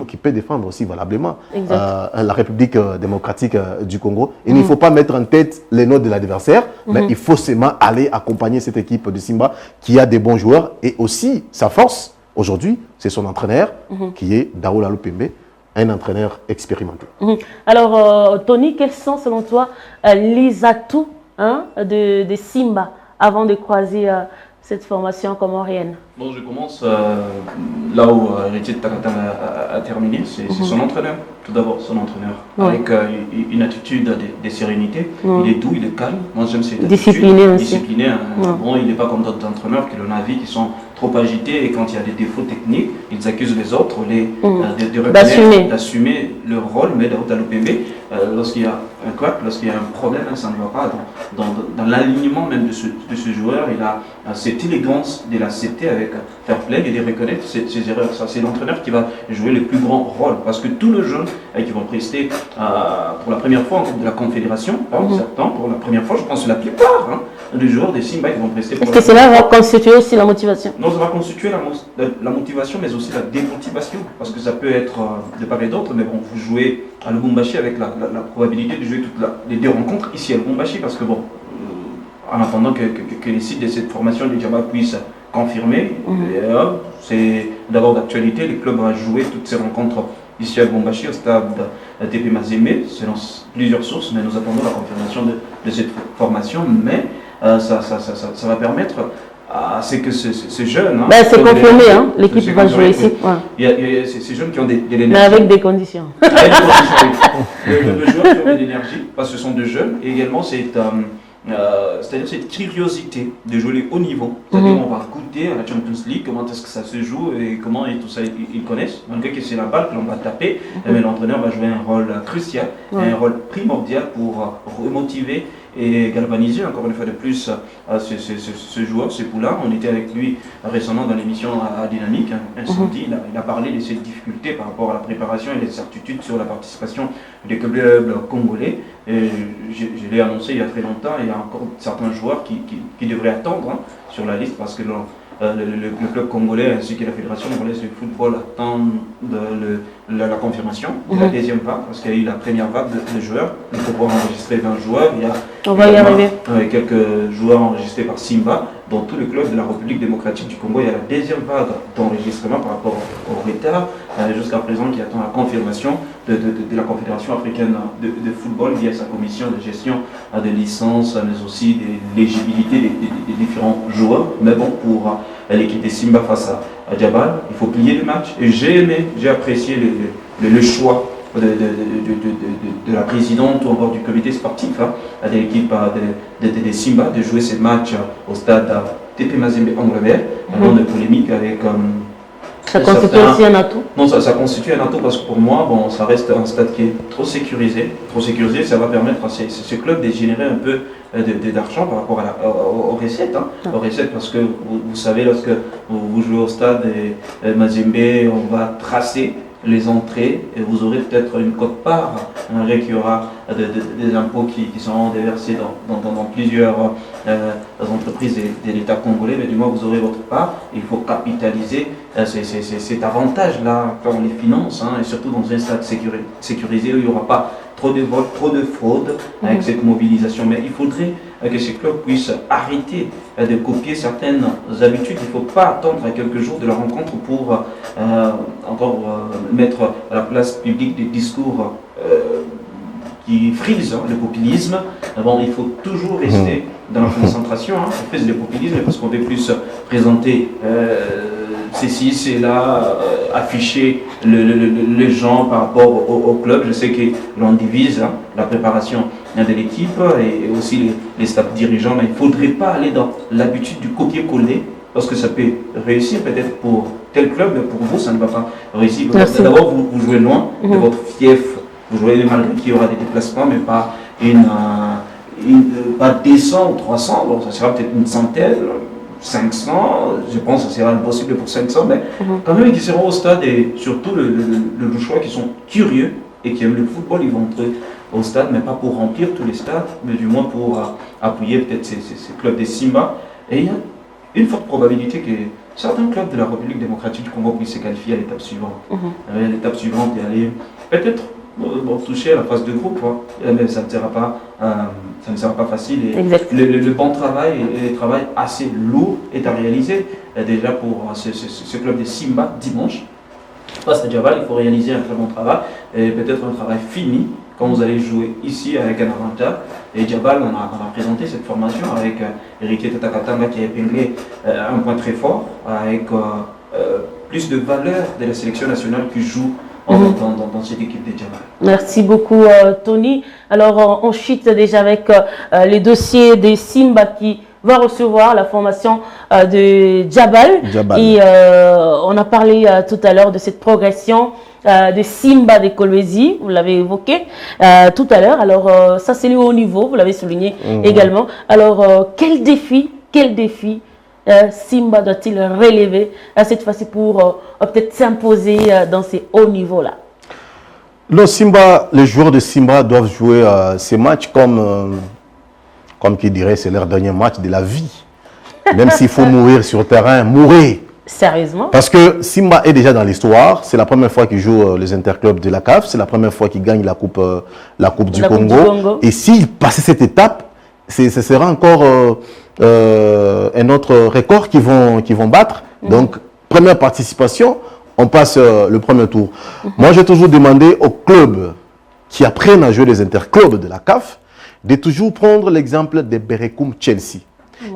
qui peut défendre aussi valablement la République démocratique du Congo. Il ne faut pas mettre en tête les notes de l'adversaire, mais il faut seulement aller accompagner cette équipe de Simba qui a des bons joueurs et aussi sa force aujourd'hui, c'est son entraîneur qui est Daoula Lupembe, un entraîneur expérimenté. Alors, Tony, quels sont selon toi les atouts de Simba avant de croiser cette formation comorienne? Bon, je commence là où Héritier de Takata a terminé, c'est son entraîneur, tout d'abord son entraîneur, avec une attitude de sérénité, il est doux, il est calme, moi j'aime cette discipliné aussi. Discipliné, bon, il n'est pas comme d'autres entraîneurs que l'on a vu qui sont trop agités et quand il y a des défauts techniques, ils accusent les autres d'assumer leur rôle, mais Daoula Lupembe, lorsqu'il y a un crack, lorsqu'il y a un problème, ça ne va pas dans l'alignement même de ce joueur, il a cette élégance de l'accepter avec fair play et de reconnaître ses erreurs. Ça, c'est l'entraîneur qui va jouer le plus grand rôle parce que tous les jeunes qui vont prester pour la première fois en Coupe de la Confédération, pour la première fois, je pense que la plupart des joueurs des Simba qui vont prester. Est-ce que cela va constituer aussi la motivation? Non, ça va constituer la motivation, mais aussi la démotivation parce que ça peut être de part et d'autre, mais bon, vous jouez à Lubumbashi avec la probabilité de jouer toutes les deux rencontres ici à Lubumbashi parce que bon, en attendant que les sites de cette formation du Djaba puissent confirmer, c'est d'abord d'actualité, les clubs vont jouer toutes ces rencontres ici à Lubumbashi au stade TP Mazembe, selon plusieurs sources, mais nous attendons la confirmation de cette formation, mais ça va permettre à ce que ces jeunes... c'est confirmé, l'équipe va jouer ici. Il y a ces jeunes qui ont de l'énergie. Mais avec des conditions. Les joueurs qui ont de l'énergie, parce que ce sont des jeunes, et également c'est-à-dire cette curiosité de jouer les hauts niveaux. C'est-à-dire on va goûter à la Champions League, comment est-ce que ça se joue et comment et tout ça ils connaissent. Malgré que c'est la balle que l'on va taper, mais l'entraîneur va jouer un rôle crucial, un rôle primordial pour remotiver et galvaniser encore une fois de plus ce joueur, ce poulain. On était avec lui récemment dans l'émission à Dynamique, Incendie. Il a parlé de ses difficultés par rapport à la préparation et les certitudes sur la participation des clubs congolais. Et je l'ai annoncé il y a très longtemps, il y a encore certains joueurs qui devraient attendre sur la liste parce que le club congolais ainsi que la fédération congolaise de football attendent la confirmation de la deuxième vague parce qu'il y a eu la première vague de joueurs. Il faut pouvoir enregistrer 20 joueurs. On va y arriver. Quelques joueurs enregistrés par Simba. Dans tous les clubs de la République démocratique du Congo, il y a la deuxième vague d'enregistrement par rapport au retard jusqu'à présent qui attend la confirmation de la Confédération africaine de football via sa commission de gestion de licences, mais aussi de l'éligibilité des différents joueurs. Mais bon, pour l'équipe de Simba face à Jabal, il faut plier le match. Et j'ai apprécié le choix de la présidente ou encore du comité sportif de l'équipe de Simba de jouer ces matchs au stade TP Mazembe Angleterre, avant de polémique avec... ça constitue aussi un atout? Non, ça constitue un atout parce que pour moi, ça reste un stade qui est trop sécurisé. Ça va permettre à ce club de générer un peu d'argent par rapport aux recettes. Aux recettes parce que vous savez, lorsque vous jouez au stade Mazembe, on va tracer les entrées et vous aurez peut-être une quote-part, qu'il y aura des impôts qui seront déversés dans plusieurs entreprises de l'État congolais, mais du moins vous aurez votre part. Il faut capitaliser cet avantage-là quand on les finance, et surtout dans un stade sécurisé où il n'y aura pas trop de vols, trop de fraude avec cette mobilisation. Mais il faudrait que ces clubs puissent arrêter de copier certaines habitudes. Il ne faut pas attendre quelques jours de la rencontre pour mettre à la place publique des discours qui frisent le populisme. Il faut toujours rester dans la concentration. On fait le populisme parce qu'on veut plus présenter ceci, c'est là, afficher les gens par rapport au club. Je sais que l'on divise la préparation de l'équipe et aussi les staffs dirigeants, mais il ne faudrait pas aller dans l'habitude du copier-coller parce que ça peut réussir peut-être pour tel club, mais pour vous, ça ne va pas réussir. D'abord, vous jouez loin de votre fief, vous jouez malgré qu'il y aura des déplacements, mais pas pas 200 ou 300, bon, ça sera peut-être une centaine. 500, je pense que ça sera impossible pour 500, mais quand même qui seront au stade et surtout le choix qui sont curieux et qui aiment le football, ils vont entrer au stade, mais pas pour remplir tous les stades, mais du moins pour appuyer peut-être ces clubs des Simba. Et il y a une forte probabilité que certains clubs de la République démocratique du Congo puissent se qualifier à l'étape suivante. L'étape suivante est aller peut-être toucher à la phase de groupe, mais ça ne sera pas facile. Et le bon travail et le travail assez lourd est à réaliser déjà pour ce club de Simba dimanche. Face à Jabal, il faut réaliser un très bon travail et peut-être un travail fini quand vous allez jouer ici avec un avantage. Et Jabal, on a présenté cette formation avec Héritier Tatakatanga qui a épinglé un point très fort avec plus de valeur de la sélection nationale qui joue dans cette équipe de Jabal. Merci beaucoup Tony. Alors on chute déjà avec les dossiers des Simba qui va recevoir la formation de Jabal. Et on a parlé tout à l'heure de cette progression de Simba de Kolwezi, vous l'avez évoqué tout à l'heure. Alors ça c'est le haut niveau, vous l'avez souligné également. Alors quel défi Simba doit-il relever cette fois-ci pour peut-être s'imposer dans ces hauts niveaux-là? Les joueurs de Simba doivent jouer ces matchs comme qui dirait, c'est leur dernier match de la vie. Même s'il faut mourir sur le terrain, mourir. Sérieusement? Parce que Simba est déjà dans l'histoire. C'est la première fois qu'il joue les interclubs de la CAF. C'est la première fois qu'il gagne la coupe du Congo. Et s'il passait cette étape, ce sera encore un autre record qu'ils vont battre. Donc, première participation, on passe le premier tour. Moi, j'ai toujours demandé aux clubs qui apprennent à jouer les interclubs de la CAF de toujours prendre l'exemple de Berekum Chelsea.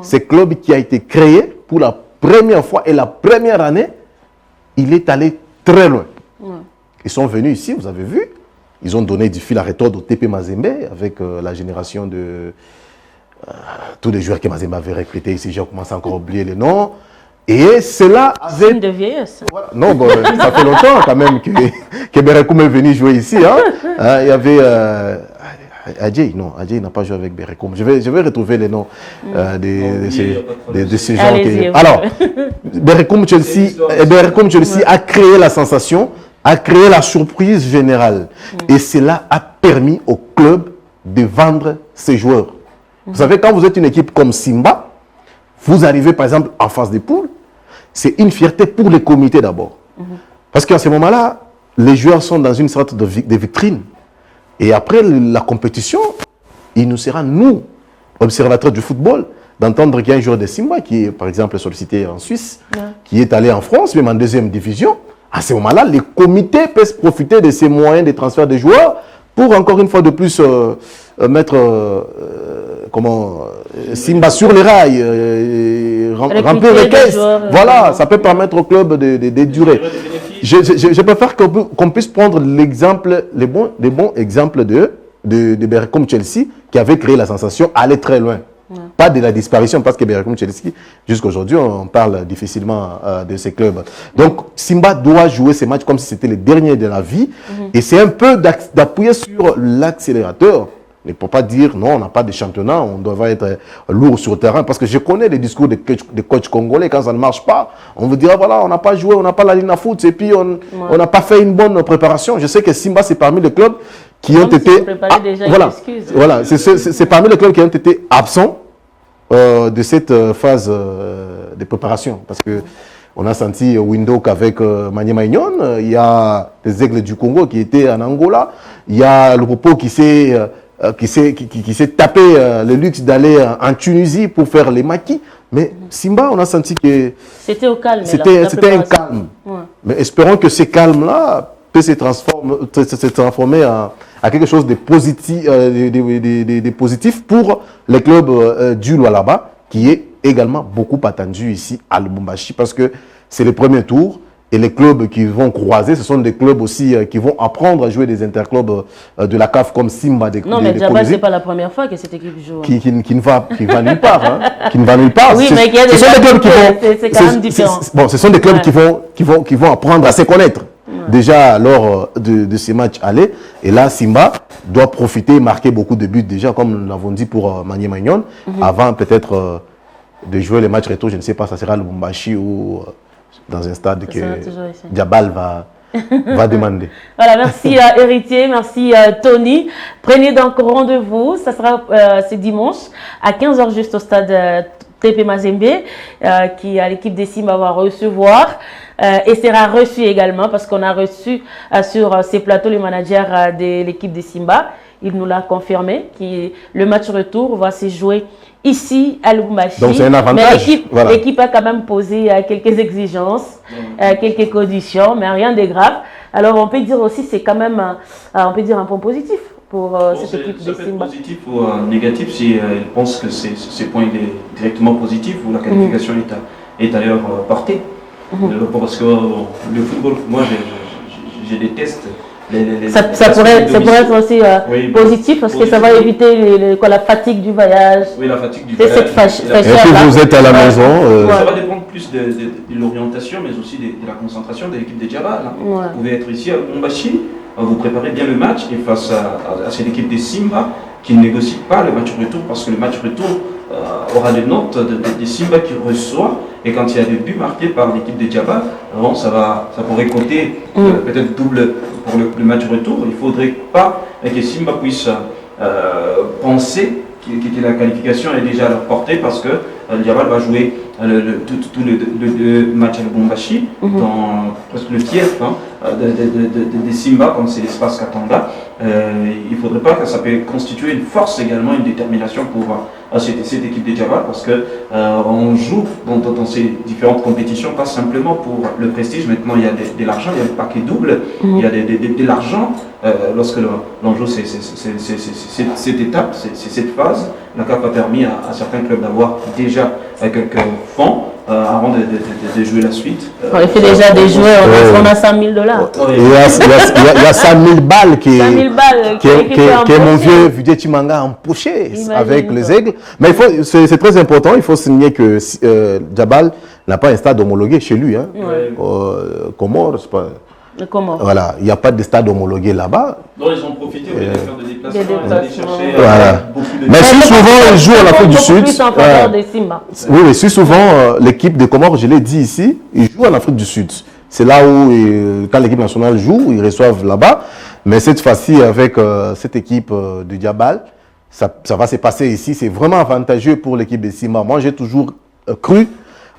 Ce club qui a été créé pour la première fois et la première année, il est allé très loin. Ils sont venus ici, vous avez vu, ils ont donné du fil à retordre au TP Mazembe avec la génération de tous les joueurs que Mazembe avait recrutés ici. J'ai commencé à encore oublier les noms. Et cela avait... Signe de vieillesse. Voilà. Non, bon, ça fait longtemps quand même que Berekum est venu jouer ici. Il y avait Adjei n'a pas joué avec Berekum. Je vais retrouver les noms de ces gens. Alors, Berekum Chelsea a créé la sensation, a créé la surprise générale. Et cela a permis au club de vendre ses joueurs. Vous savez, quand vous êtes une équipe comme Simba, vous arrivez par exemple en phase de poule, c'est une fierté pour les comités d'abord. Parce qu'à ce moment-là, les joueurs sont dans une sorte de vitrine. Et après la compétition, il nous sera, nous, observateurs du football, d'entendre qu'il y a un joueur de Simba qui est, par exemple, sollicité en Suisse, qui est allé en France, même en 2e division. À ce moment-là, les comités peuvent profiter de ces moyens de transfert de joueurs pour, encore une fois de plus, mettre Simba sur les rails, remplir les caisses. Voilà, ça peut permettre au club de durer. Je préfère qu'on puisse prendre l'exemple, les bons exemples de Berekum Chelsea qui avait créé la sensation, aller très loin. Pas de la disparition, parce que Berekum Chelsea, jusqu'à aujourd'hui, on parle difficilement de ces clubs. Donc, Simba doit jouer ces matchs comme si c'était les derniers de la vie. Et c'est un peu d'appuyer sur l'accélérateur. Il ne faut pas dire non, on n'a pas de championnat, on doit être lourd sur le terrain. Parce que je connais les discours des coachs congolais, quand ça ne marche pas, on vous dira voilà, on n'a pas joué, on n'a pas la ligne à foot, et puis on n'a pas fait une bonne préparation. Je sais que Simba, c'est parmi les clubs qui ont été. Voilà, c'est parmi les clubs qui ont été absents de cette phase de préparation. Parce que on a senti Windhoek avec Maniema Union, il y a les Aigles du Congo qui étaient en Angola, il y a le Popo qui s'est tapé le luxe d'aller en Tunisie pour faire les maquis. Mais Simba, on a senti que c'était au calme. C'était un calme. Mais espérons que ce calme-là peut se transformer à quelque chose de positif pour les clubs du Lualaba, qui est également beaucoup attendu ici à Lubumbashi, parce que c'est le premier tour. Et les clubs qui vont croiser, ce sont des clubs aussi qui vont apprendre à jouer des interclubs de la CAF comme Simba. Non, mais Djabal, ce n'est pas la première fois que cette équipe joue. Qui ne va nulle part. Hein. Qui ne va nulle part. Oui, mais il y a des clubs qui vont. C'est quand même différent. Bon, ce sont des clubs qui vont apprendre à se connaître. Déjà lors de ces matchs aller. Et là, Simba doit profiter, marquer beaucoup de buts déjà, comme nous l'avons dit pour Maniema Union, avant peut-être de jouer les matchs retour. Je ne sais pas, ça sera le Lubumbashi ou dans un stade que Djabal va demander. Voilà, merci Héritier, merci Tony. Prenez donc rendez-vous, ça sera ce dimanche à 15h juste au stade TP Mazembe, qui à l'équipe des Simba va recevoir et sera reçu également parce qu'on a reçu sur ces plateaux le manager de l'équipe des Simba. Il nous l'a confirmé que le match retour va se jouer ici à Lubumbashi. Donc c'est un avantage. Mais l'équipe a quand même posé quelques exigences, quelques conditions, mais rien de grave. Alors on peut dire aussi c'est quand même on peut dire un point positif pour cette équipe de Simba. Positif ou négatif si il pense que ce point est directement positif ou la qualification est d'ailleurs portée. Parce que le football, moi je déteste. Ça pourrait être aussi positif parce que ça va éviter la fatigue du voyage. Oui, la fatigue du voyage. Et puis vous êtes à la maison. Ça va dépendre plus de l'orientation, mais aussi de la concentration de l'équipe de Djabal. Vous pouvez être ici à Lubumbashi, vous préparez bien le match et face à cette équipe de Simba qui ne négocie pas le match retour parce que le match retour aura des notes de Simba qui reçoit. Et quand il y a des buts marqués par l'équipe de Djabal, ça pourrait compter peut-être double pour le match retour. Il ne faudrait pas que Simba puisse penser que la qualification est déjà à leur portée parce que Djabal va jouer tout le match à Lubumbashi dans presque le tiers de Simba, comme c'est l'espace Katanga. Il ne faudrait pas que ça puisse constituer une force également, une détermination pour cette équipe de Djabal parce qu'on joue dans ces différentes compétitions, pas simplement pour le prestige. Maintenant, il y a de l'argent, il y a le paquet double, il y a de l'argent. Lorsque l'on joue cette étape, cette phase, la CAF a permis à certains clubs d'avoir déjà quelques fonds avant de jouer la suite. Il fait déjà des joueurs, on a $100 000. Il y a 100 000 balles qui est mon vieux Vujé Chimanga empoché avec les Aigles. Mais c'est très important, il faut signaler que Djabal n'a pas un stade homologué chez lui. Comores, c'est pas. Comment? Voilà, il n'y a pas de stade homologué là-bas. Donc ils ont profité de faire des déplacements, d'aller chercher Voilà. beaucoup de... Mais si souvent ils jouent en Afrique du Sud, Plus en faveur de Simba. oui, si souvent l'équipe de Comores, je l'ai dit ici, ils jouent en Afrique du Sud. C'est là où, quand l'équipe nationale joue, ils reçoivent là-bas. Mais cette fois-ci, avec cette équipe de Diabal, ça va se passer ici. C'est vraiment avantageux pour l'équipe de Simba. Moi, j'ai toujours cru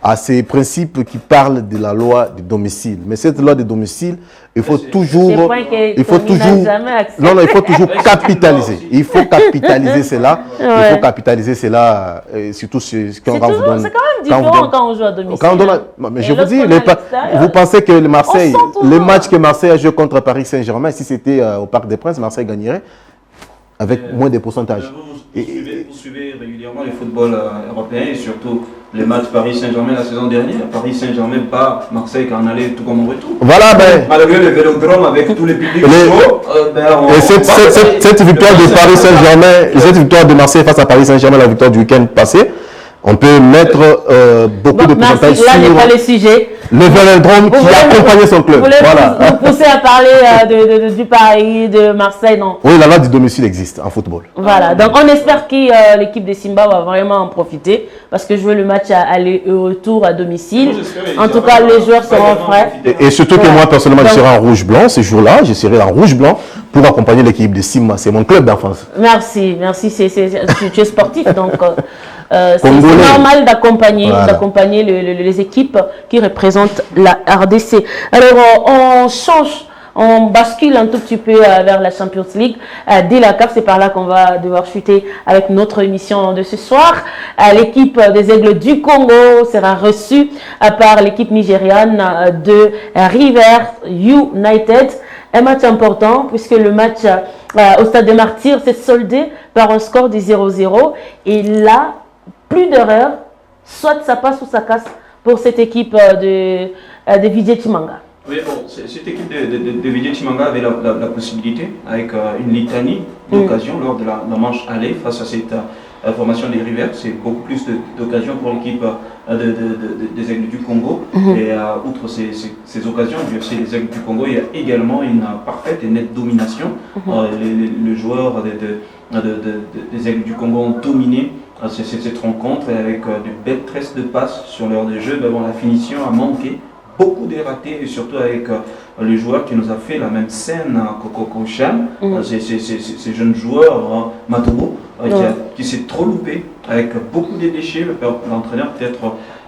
à ces principes qui parlent de la loi du domicile. Mais cette loi du domicile, il faut toujours... Il faut toujours capitaliser. Il faut capitaliser cela. Ouais. Il faut capitaliser cela, surtout quand on vous donne... C'est quand même différent quand on joue à domicile. Mais je vous dis, vous pensez que le Marseille, le match que Marseille a joué contre Paris Saint-Germain, si c'était au Parc des Princes, Marseille gagnerait avec moins de pourcentage. Vous suivez régulièrement le football européen et surtout les matchs Paris Saint-Germain la saison dernière. Paris Saint-Germain bat Marseille quand on allait tout comme en retour. Voilà, ben. Malgré le vélodrome avec tous les publics cette victoire de Paris Saint-Germain, cette victoire de Marseille face à Paris Saint-Germain, la victoire du week-end passé, on peut mettre beaucoup de pourcentage sur là n'est pas le sujet. Le vélodrome qui a accompagné son club. Vous voulez voilà. vous pousser à parler du Paris, de Marseille, non? Oui, la loi du domicile existe en football. Voilà, donc on espère que l'équipe de Simba va vraiment en profiter parce que jouer le match à aller et retour à domicile. En tout cas, les joueurs seront frais. Et surtout que moi, personnellement, je serai en rouge-blanc ce jour-là. Je serai en rouge-blanc pour accompagner l'équipe de Simba. C'est mon club d'enfance. Merci. Tu es sportif, donc c'est normal d'accompagner les équipes qui représentent la RDC. Alors, on change. On bascule un tout petit peu vers la Champions League. Dès la CAF, c'est par là qu'on va devoir chuter avec notre émission de ce soir. L'équipe des Aigles du Congo sera reçue par l'équipe nigériane de River United. Un match important puisque le match au Stade des Martyrs s'est soldé par un score de 0-0. Et là, plus d'erreurs, soit ça passe ou ça casse pour cette équipe de Vijay Chimanga. Oui, bon, cette équipe de Vijay Chimanga avait la possibilité, avec une litanie d'occasions lors de la manche aller face à cette formation des Rivers. C'est beaucoup plus d'occasions pour l'équipe des Aigles du Congo. Et outre ces occasions du FC des Aigles du Congo, il y a également une parfaite et nette domination. Les joueurs des Aigles du Congo ont dominé cette rencontre avec de belles tresses de passes sur l'heure de jeu. Mais bon, la finition a manqué. Beaucoup de ratés et surtout avec le joueur qui nous a fait la même scène qu'au Cham, ces jeunes joueurs, Matobo, qui s'est trop loupé avec beaucoup de déchets. L'entraîneur, peut-être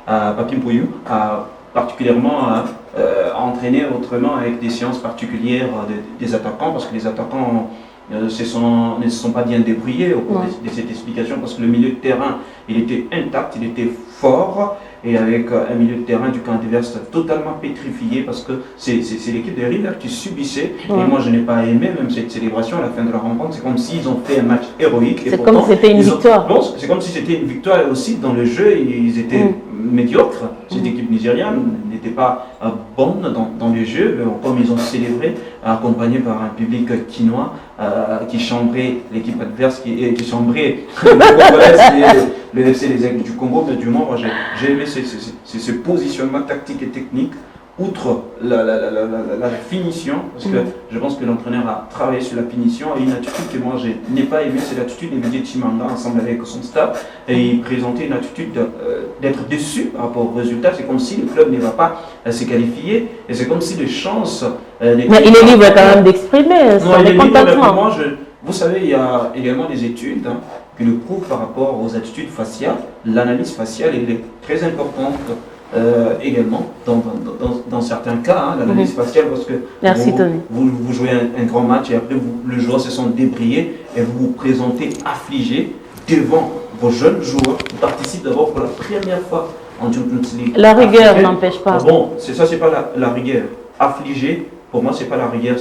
Papy Mpoyou, a particulièrement entraîné autrement avec des séances particulières des attaquants, parce que les attaquants ne se sont pas bien débrouillés au cours de cette explication, parce que le milieu de terrain, il était intact, il était fort, et avec un milieu de terrain du camp adverse totalement pétrifié, parce que c'est l'équipe de River qui subissait. Et moi, je n'ai pas aimé même cette célébration à la fin de la rencontre. C'est comme s'ils ont fait un match héroïque. C'est comme si c'était une victoire. C'est comme si c'était une victoire, et aussi dans le jeu, ils étaient médiocres. Cette équipe nigériane n'était pas bonne dans le jeu, comme ils ont célébré, accompagnés par un public quinois qui chambrait l'équipe adverse, qui chambrait le FC des Aigles du Congo. Mais du moins, moi, j'ai aimé ce positionnement tactique et technique, outre la finition, parce que je pense que l'entraîneur a travaillé sur la finition, et une attitude que moi je n'ai pas aimée, c'est l'attitude de Vijay Chimanga ensemble avec son staff, et il présentait une attitude d'être déçu par rapport au résultat. C'est comme si le club ne va pas se qualifier, et c'est comme si les chances... Mais il est libre quand même d'exprimer son mécontentement. Vous savez, il y a également des études qui le prouvent par rapport aux attitudes faciales. L'analyse faciale elle est très importante également dans certains cas, l'analyse faciale, parce que vous jouez un grand match et après le joueur se sent débrayé et vous vous présentez affligé devant vos jeunes joueurs qui participent d'abord pour la première fois en Champions League. La rigueur n'empêche pas. Bon, c'est pas la rigueur. Affligé, pour moi, c'est pas la rigueur,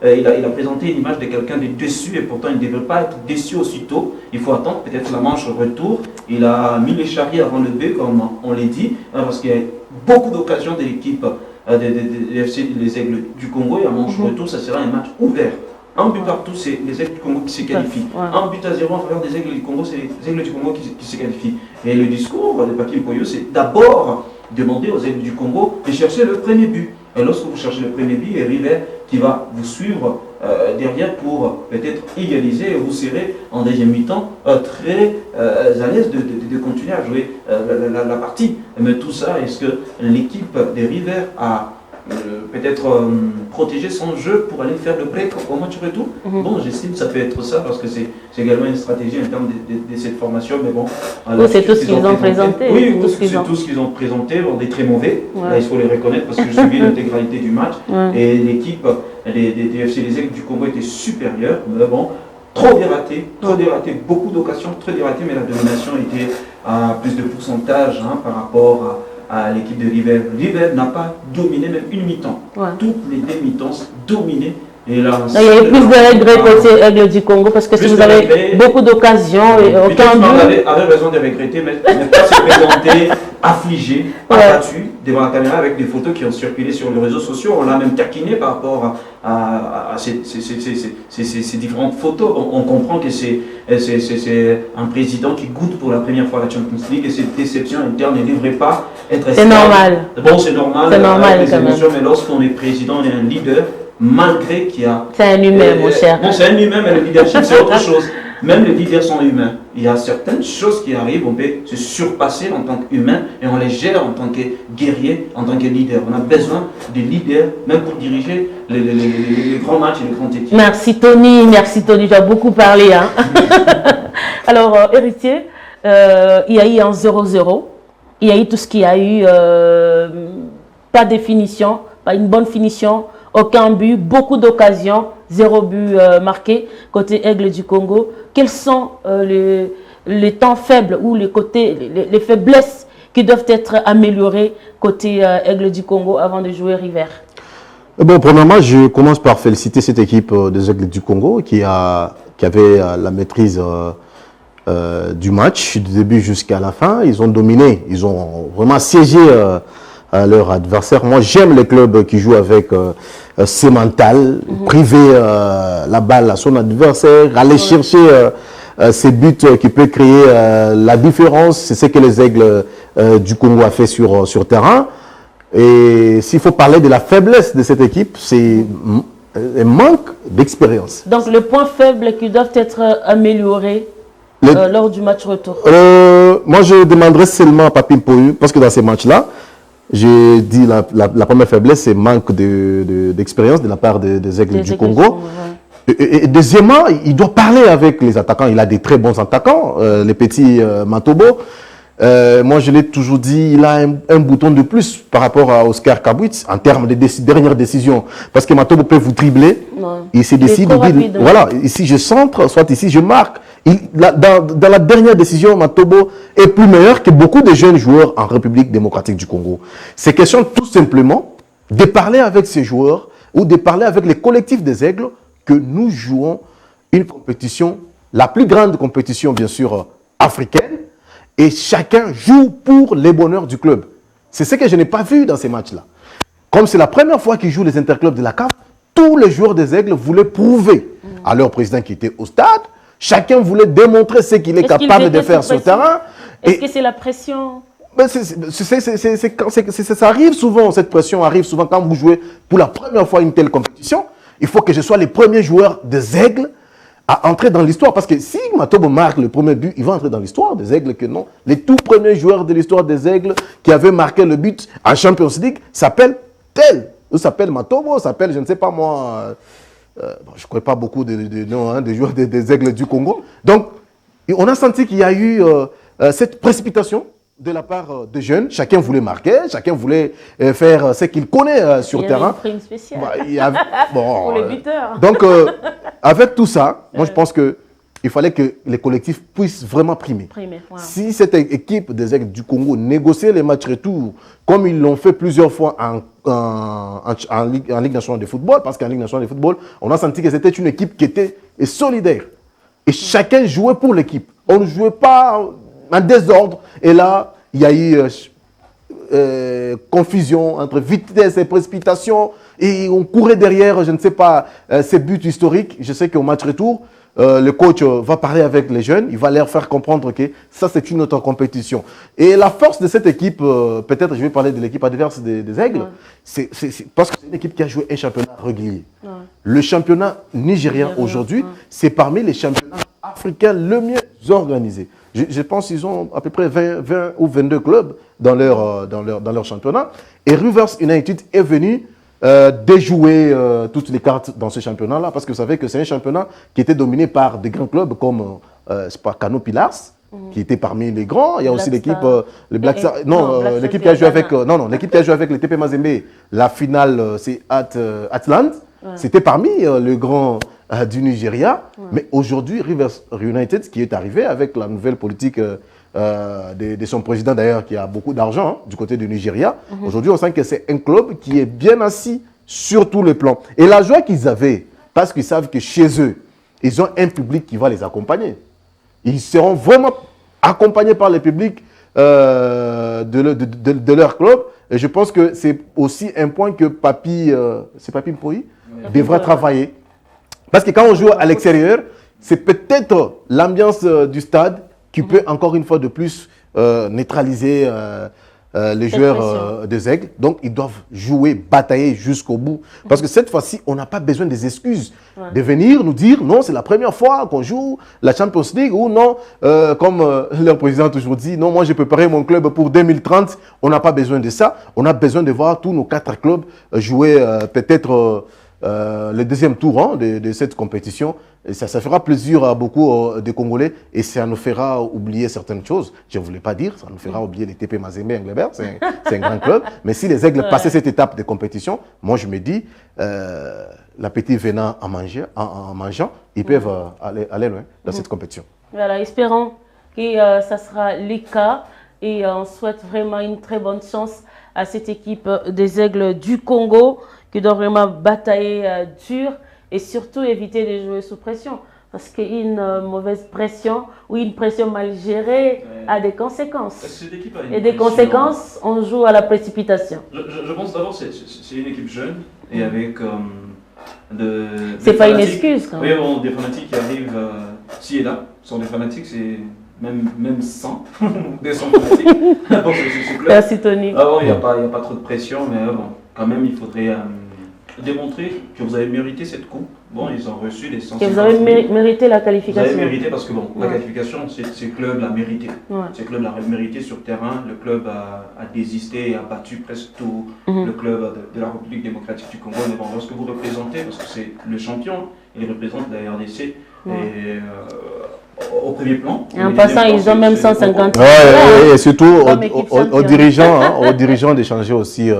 il a présenté une image de quelqu'un de déçu, et pourtant il ne devrait pas être déçu aussitôt. Il faut attendre peut-être la manche retour. Il a mis les charriers avant le bœuf, comme on l'a dit, parce qu'il y a beaucoup d'occasions de l'équipe des FC les Aigles du Congo, et à manche retour, ça sera un match ouvert. Un but partout, c'est les Aigles du Congo qui se qualifient. Un but à 0 en faveur des Aigles du Congo, c'est les Aigles du Congo qui se qualifient. Et le discours de Papy Mpoyou, c'est d'abord demandez aux Aigles du Congo de chercher le premier but. Et lorsque vous cherchez le premier but, et River qui va vous suivre derrière pour peut-être égaliser, et vous serez en deuxième mi-temps très à l'aise de continuer à jouer la partie. Mais tout ça, est-ce que l'équipe de River a peut-être protéger son jeu pour aller faire le break au match retour. Bon, j'estime que ça peut être ça parce que c'est également une stratégie en termes de cette formation, mais bon. C'est tout ce qu'ils ont présenté. Oui, c'est tout ce qu'ils ont présenté. On est très mauvais. Ouais. Là, il faut les reconnaître parce que je suivi l'intégralité du match et l'équipe des FC Les Aigles du Congo était supérieure. Mais bon, trop dératé, beaucoup d'occasions, très dératé, mais la domination était à plus de pourcentage par rapport à l'équipe de River. River n'a pas dominé même une mi-temps. Toutes les deux mi-temps dominées. Et là, il y avait plus de regrets côté Aigle du Congo parce que si vous avez beaucoup d'occasions et aucun but. Avait raison de regretter, mais ne pas se présenter affligé, abattu devant la caméra avec des photos qui ont circulé sur les réseaux sociaux. On l'a même taquiné par rapport à ces différentes photos. On comprend que c'est un président qui goûte pour la première fois la Champions League et cette déception interne ne devrait pas être. C'est normal. Bon, c'est normal. C'est normal quand même. Mais lorsqu'on est président, on est un leader. Malgré qu'il y a... C'est un humain, mon cher. Non, c'est un humain, mais le leadership, c'est autre chose. Même les leaders sont humains. Il y a certaines choses qui arrivent, on peut se surpasser en tant qu'humain et on les gère en tant que guerrier, en tant que leader. On a besoin de leaders, même pour diriger les grands matchs et les grandes équipes. Merci Tony, tu as beaucoup parlé. Hein. Alors, héritier, il y a eu un 0-0. Il y a eu tout ce qu'il y a eu, pas de finition, pas une bonne finition. Aucun but, beaucoup d'occasions, 0 but marqué côté Aigle du Congo. Quels sont les temps faibles ou les faiblesses qui doivent être améliorées côté Aigle du Congo avant de jouer River? Bon, premièrement, je commence par féliciter cette équipe des Aigles du Congo qui avait la maîtrise du match du début jusqu'à la fin. Ils ont dominé, ils ont vraiment siégé à leur adversaire. Moi, j'aime les clubs qui jouent avec ce mental, priver la balle à son adversaire, aller chercher ces buts qui peuvent créer la différence. C'est ce que les Aigles du Congo a fait sur terrain. Et s'il faut parler de la faiblesse de cette équipe, c'est un manque d'expérience. Donc, les points faibles qui doivent être améliorés lors du match retour. Moi, je demanderais seulement à Papi Mpoyu, parce que dans ces matchs-là, j'ai dit la première faiblesse, c'est manque d'expérience de la part des Aigles du Congo. Et deuxièmement, il doit parler avec les attaquants. Il a des très bons attaquants, les petits Matobo. Moi, je l'ai toujours dit, il a un bouton de plus par rapport à Oscar Kabwitz en termes de dernières décisions. Parce que Matobo peut vous dribbler. Il se décide. Voilà, ici je centre, soit ici je marque. Dans la dernière décision, Matobo est plus meilleur que beaucoup de jeunes joueurs en République démocratique du Congo. C'est question tout simplement de parler avec ces joueurs ou de parler avec les collectifs des Aigles que nous jouons une compétition, la plus grande compétition bien sûr africaine, et chacun joue pour les bonheurs du club. C'est ce que je n'ai pas vu dans ces matchs-là. Comme c'est la première fois qu'ils jouent les interclubs de la CAF, tous les joueurs des Aigles voulaient prouver à leur président qui était au stade. Chacun voulait démontrer ce qu'il est capable de faire sur le terrain. Est-ce que c'est la pression? Ça arrive souvent, cette pression arrive souvent quand vous jouez pour la première fois une telle compétition. Il faut que je sois les premiers joueurs des Aigles à entrer dans l'histoire. Parce que si Matobo marque le premier but, il va entrer dans l'histoire des Aigles que non. Les tout premiers joueurs de l'histoire des Aigles qui avaient marqué le but en Champions League s'appellent tel. Ou s'appelle Matobo, s'appelle, je ne sais pas moi... je ne connais pas beaucoup de noms des joueurs des Aigles du Congo. Donc, on a senti qu'il y a eu cette précipitation de la part des jeunes. Chacun voulait marquer, chacun voulait faire ce qu'il connaît sur le terrain. Il y a une prime spéciale pour les buteurs. Donc, avec tout ça, moi je pense qu'il fallait que les collectifs puissent vraiment primer. Si cette équipe des Aigles du Congo négociait les matchs retour, comme ils l'ont fait plusieurs fois en Ligue nationale de football, parce qu'en Ligue nationale de football, on a senti que c'était une équipe qui était solidaire. Et chacun jouait pour l'équipe. On ne jouait pas en désordre. Et là, il y a eu confusion entre vitesse et précipitation. Et on courait derrière, je ne sais pas, ces buts historiques. Je sais qu'au match retour, le coach va parler avec les jeunes, il va leur faire comprendre que ça, c'est une autre compétition. Et la force de cette équipe, peut-être je vais parler de l'équipe adverse des Aigles, c'est parce que c'est une équipe qui a joué un championnat régulier. Ouais. Le championnat nigérien aujourd'hui, c'est parmi les championnats africains le mieux organisé. Je pense qu'ils ont à peu près 20 ou 22 clubs dans leur championnat. Et Rivers United est venu déjouer toutes les cartes dans ce championnat-là, parce que vous savez que c'est un championnat qui était dominé par des grands clubs comme Kano Pillars, qui était parmi les grands. Il y a aussi l'équipe, le Black Star. L'équipe qui a joué avec, l'équipe qui a joué avec le TP Mazembe. La finale, c'est Atlant. Ouais. C'était parmi les grands du Nigeria. Ouais. Mais aujourd'hui, Rivers United, qui est arrivé avec la nouvelle politique de son président d'ailleurs, qui a beaucoup d'argent du côté du Nigeria. Aujourd'hui, on sent que c'est un club qui est bien assis sur tous les plans. Et la joie qu'ils avaient, parce qu'ils savent que chez eux, ils ont un public qui va les accompagner. Ils seront vraiment accompagnés par le public de leur club. Et je pense que c'est aussi un point que Papi Mpoyi devra travailler. Parce que quand on joue à l'extérieur, c'est peut-être l'ambiance du stade qui peut encore une fois de plus neutraliser les joueurs des Aigles. Donc, ils doivent jouer, batailler jusqu'au bout. Parce que cette fois-ci, on n'a pas besoin des excuses de venir nous dire non, c'est la première fois qu'on joue la Champions League ou non, comme leur président a toujours dit, non, moi j'ai préparé mon club pour 2030. On n'a pas besoin de ça. On a besoin de voir tous nos 4 clubs jouer peut-être le deuxième tour de cette compétition. Et ça fera plaisir à beaucoup de Congolais et ça nous fera oublier certaines choses. Je ne voulais pas dire, ça nous fera oublier les TP Mazembe Englebert, c'est un grand club. Mais si les Aigles passaient cette étape de compétition, moi je me dis, l'appétit venant en mangeant, ils peuvent aller loin dans cette compétition. Voilà, espérons que ça sera le cas et on souhaite vraiment une très bonne chance à cette équipe des Aigles du Congo qui doit vraiment batailler dur et surtout éviter de jouer sous pression. Parce qu'une mauvaise pression ou une pression mal gérée a des conséquences. Et des conséquences, on joue à la précipitation. Je pense d'abord que c'est une équipe jeune et avec c'est pas une excuse quand même. Oui, bon, des fanatiques qui arrivent ci et là. Ce sont des fanatiques, c'est même 100, 200 fanatiques. Bon, merci Tony. Ah bon, il n'y a pas trop de pression, mais bon, quand même il faudrait démontrer que vous avez mérité cette coupe. Bon, ils ont reçu les 150 000. Que vous avez mérité la qualification. Vous avez mérité parce que bon, la qualification, c'est le club l'a mérité. C'est le club l'a mérité sur terrain. Le club a désisté et a battu presque tout le club de la République démocratique du Congo. Mais bon, lorsque vous représentez, parce que c'est le champion, il représente la RDC et au premier plan. Et en passant, ils ont même 150 000. Et surtout aux dirigeants d'échanger aussi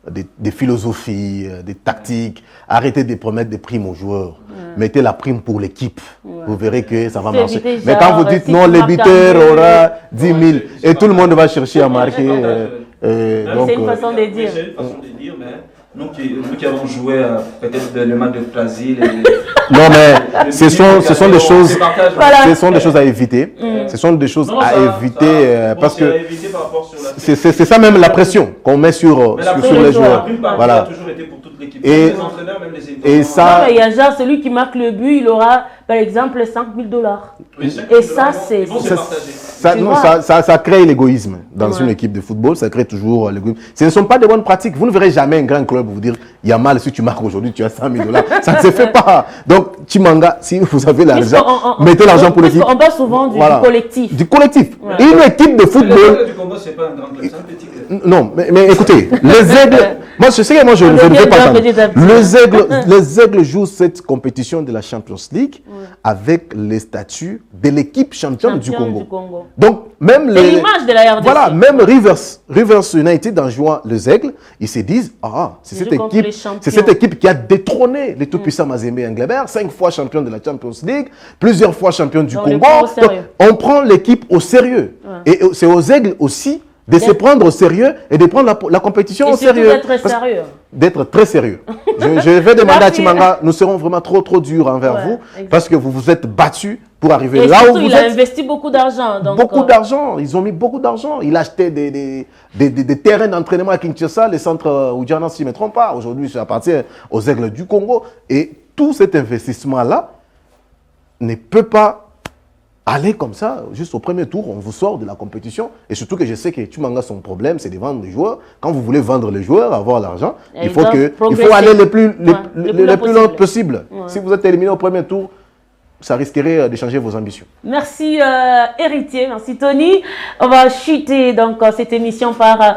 des philosophies, des tactiques. Arrêtez de promettre des primes aux joueurs. Mettez la prime pour l'équipe. Vous verrez que ça va marcher. Mais quand vous dites non, le buteur aura 10 000 et tout le monde va chercher à marquer. C'est une façon de dire. C'est une façon de dire, mais nous qui avons joué peut-être le match de Brésil. Non, mais ce sont des choses, des choses à éviter. Ce sont des choses à éviter parce que c'est ça même la pression qu'on met sur les joueurs. Voilà. Et ça, il y a genre celui qui marque le but, il aura par exemple 5 000 $. Et ça, c'est ça crée l'égoïsme dans une équipe de football. Ça crée toujours l'égoïsme. Ce ne sont pas de bonnes pratiques. Vous ne verrez jamais un grand club vous dire il y a mal si tu marques aujourd'hui, tu as 100 000 $. Ça ne se fait pas. Donc, Chimanga, si vous avez l'argent, mettez l'argent pour l'équipe. On parle souvent du collectif. Du collectif. Une équipe de football. C'est pas un grand club, c'est un petit club. Non, mais écoutez, les Aigles. Moi, je sais que je ne veux pas ça. Les Aigles jouent cette compétition de la Champions League avec les statuts de l'équipe championne du Congo. Donc, même l'image de la RDC. Voilà, même Rivers United, en jouant les Aigles, ils se disent c'est cette équipe qui a détrôné les tout-puissants Mazembe et Englebert, 5 fois champion de la Champions League, plusieurs fois champion du Congo. Donc, on prend l'équipe au sérieux. Et c'est aux Aigles aussi de se prendre au sérieux et de prendre la compétition au sérieux. D'être très sérieux. Je vais demander à Chimanga, nous serons vraiment trop durs envers vous parce que vous vous êtes battus pour arriver là où vous êtes. Il a investi beaucoup d'argent. Beaucoup d'argent. Ils ont mis beaucoup d'argent. Il a acheté des terrains d'entraînement à Kinshasa, les centres Oudjana, si je ne me trompe pas. Aujourd'hui, ça appartient aux Aigles du Congo. Et tout cet investissement-là ne peut pas aller comme ça, juste au premier tour, on vous sort de la compétition. Et surtout que je sais que Tchoumangas, son problème, c'est de vendre les joueurs. Quand vous voulez vendre les joueurs, avoir l'argent, il faut aller le plus loin possible. Ouais. Si vous êtes éliminé au premier tour, ça risquerait de changer vos ambitions. Merci Héritier, merci Tony. On va chuter donc cette émission par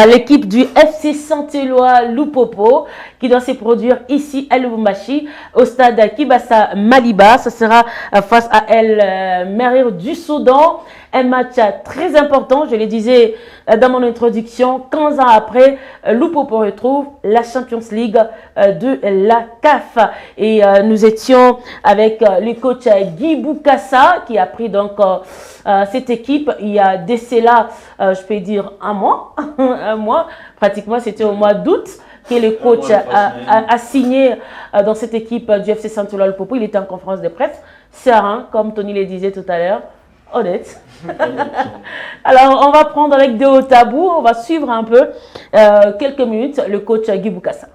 l'équipe du FC Saint-Éloi Lupopo qui doit se produire ici à Lubumbashi au stade Kibasa Maliba. Ce sera face à El Merir du Soudan. Un match très important, je le disais dans mon introduction, 15 ans après, Lupopo retrouve la Champions League de la CAF. Et nous étions avec le coach Guy Boukassa qui a pris donc cette équipe il y a de cela, je peux dire un mois, pratiquement c'était au mois d'août que le coach a signé dans cette équipe du FC Saint-Éloi Lupopo. Il était en conférence de presse, serein, comme Tony le disait tout à l'heure. Honnête. Alors, on va prendre avec de hauts tabous, on va suivre un peu quelques minutes le coach Guy Boukassa.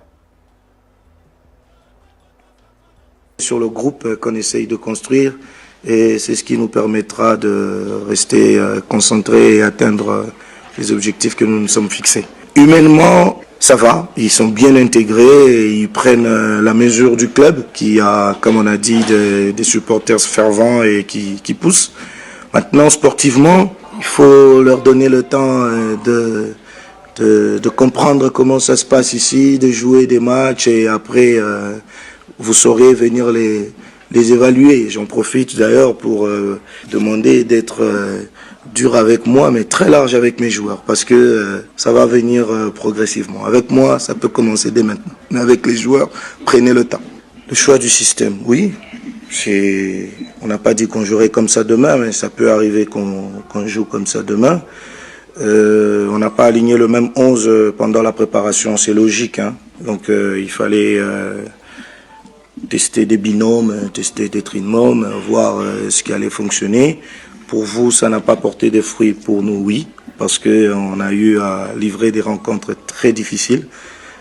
Sur le groupe qu'on essaye de construire et c'est ce qui nous permettra de rester concentrés et atteindre les objectifs que nous nous sommes fixés. Humainement, ça va, ils sont bien intégrés et ils prennent la mesure du club qui a, comme on a dit, des supporters fervents et qui poussent. Maintenant, sportivement, il faut leur donner le temps de comprendre comment ça se passe ici, de jouer des matchs et après, vous saurez venir les évaluer. J'en profite d'ailleurs pour demander d'être dur avec moi, mais très large avec mes joueurs parce que ça va venir progressivement. Avec moi, ça peut commencer dès maintenant. Mais avec les joueurs, prenez le temps. Le choix du système, oui. On n'a pas dit qu'on jouerait comme ça demain, mais ça peut arriver qu'on joue comme ça demain. On n'a pas aligné le même 11 pendant la préparation, c'est logique. Hein. Donc il fallait tester des binômes, tester des trinômes, voir ce qui allait fonctionner. Pour vous, ça n'a pas porté des fruits. Pour nous, oui, parce qu'on a eu à livrer des rencontres très difficiles.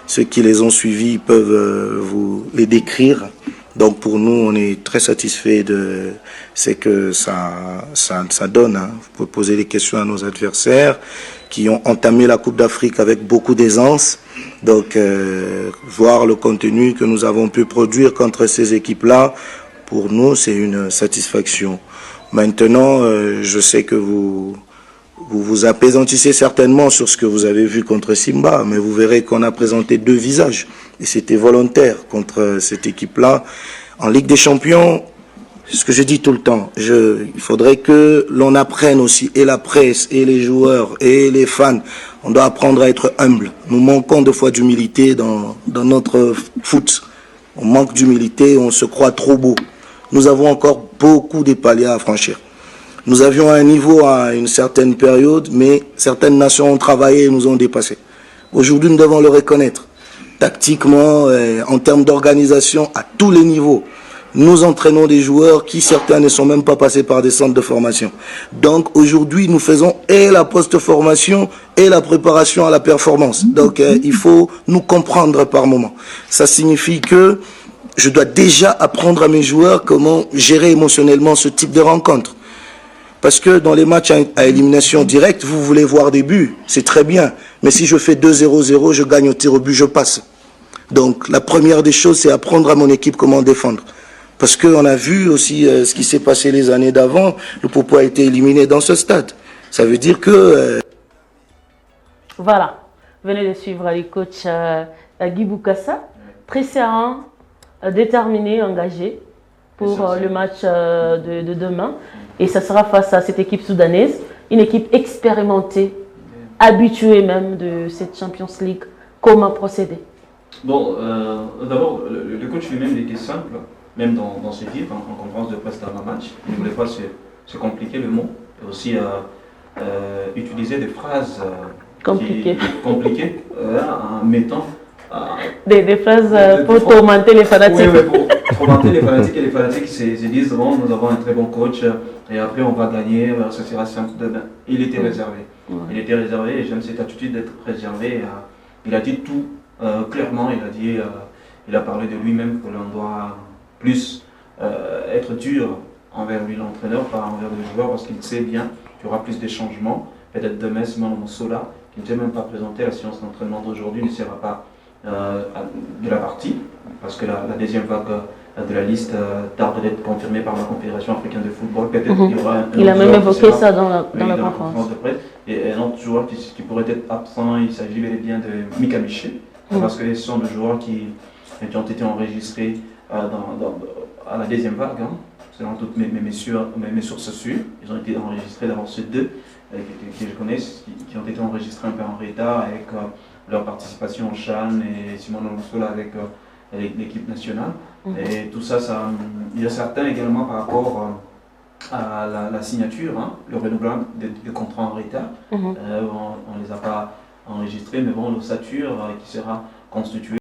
Ceux qui les ont suivis peuvent vous les décrire. Donc pour nous, on est très satisfait de ce que ça donne. Hein. Vous pouvez poser des questions à nos adversaires qui ont entamé la Coupe d'Afrique avec beaucoup d'aisance. Donc voir le contenu que nous avons pu produire contre ces équipes-là, pour nous, c'est une satisfaction. Maintenant, je sais que vous vous apaisantissez certainement sur ce que vous avez vu contre Simba, mais vous verrez qu'on a présenté deux visages. Et c'était volontaire contre cette équipe-là. En Ligue des Champions, c'est ce que je dis tout le temps, il faudrait que l'on apprenne aussi, et la presse, et les joueurs, et les fans, on doit apprendre à être humble. Nous manquons de fois d'humilité dans notre foot. On manque d'humilité, on se croit trop beau. Nous avons encore beaucoup de paliers à franchir. Nous avions un niveau à une certaine période, mais certaines nations ont travaillé et nous ont dépassés. Aujourd'hui, nous devons le reconnaître. Tactiquement, en termes d'organisation, à tous les niveaux, nous entraînons des joueurs qui, certains, ne sont même pas passés par des centres de formation. Donc, aujourd'hui, nous faisons et la post-formation et la préparation à la performance. Donc, il faut nous comprendre par moment. Ça signifie que je dois déjà apprendre à mes joueurs comment gérer émotionnellement ce type de rencontre. Parce que dans les matchs à élimination directe, vous voulez voir des buts, c'est très bien. Mais si je fais 2-0-0, je gagne au tir au but, je passe. Donc la première des choses, c'est apprendre à mon équipe comment défendre. Parce qu'on a vu aussi ce qui s'est passé les années d'avant, le Popo a été éliminé dans ce stade. Ça veut dire que... Voilà, venez de suivre le coach Guy Boukassa, très serein, déterminé, engagé pour le match de demain. Et ça sera face à cette équipe soudanaise, une équipe expérimentée, habituée même de cette Champions League. Comment procéder? Bon, d'abord, le coach lui-même était simple, même dans ses dires, en conférence de presse dans un match. Il ne voulait pas se compliquer le mot, et aussi utiliser des phrases compliquées en mettant... des phrases pour tourmenter les fanatiques. Oui, pour tourmenter les fanatiques et les fanatiques se disent bon, nous avons un très bon coach et après on va gagner, ça sera simple demain. Il était réservé. Ouais. Il était réservé et j'aime cette attitude d'être réservé. Il a dit tout clairement, il a parlé de lui-même que l'on doit plus être dur envers lui, l'entraîneur, pas envers le joueur, parce qu'il sait bien qu'il y aura plus de changements. Peut-être demain, Simon Monsola, qui ne s'est même pas présenté à la séance d'entraînement d'aujourd'hui, ne sera pas de la partie, parce que la deuxième vague de la liste tarde d'être confirmée par la Confédération africaine de football. Peut-être qu'il y aura Il a même évoqué ça dans la conférence de presse. Et un autre joueur qui pourrait être absent, il s'agit bel et bien de Mika Miché, parce que ce sont des joueurs qui ont été enregistrés à la deuxième vague, hein, selon toutes mes sources sûres. Ils ont été enregistrés d'abord ceux deux que je connais, qui ont été enregistrés un peu en retard avec leur participation au CHAN et Simon Monsola avec l'équipe nationale. Et tout ça, il y a certains également par rapport à la signature, hein, le renouvellement de contrats en retard. On ne les a pas enregistrés, mais bon, l'ossature qui sera constituée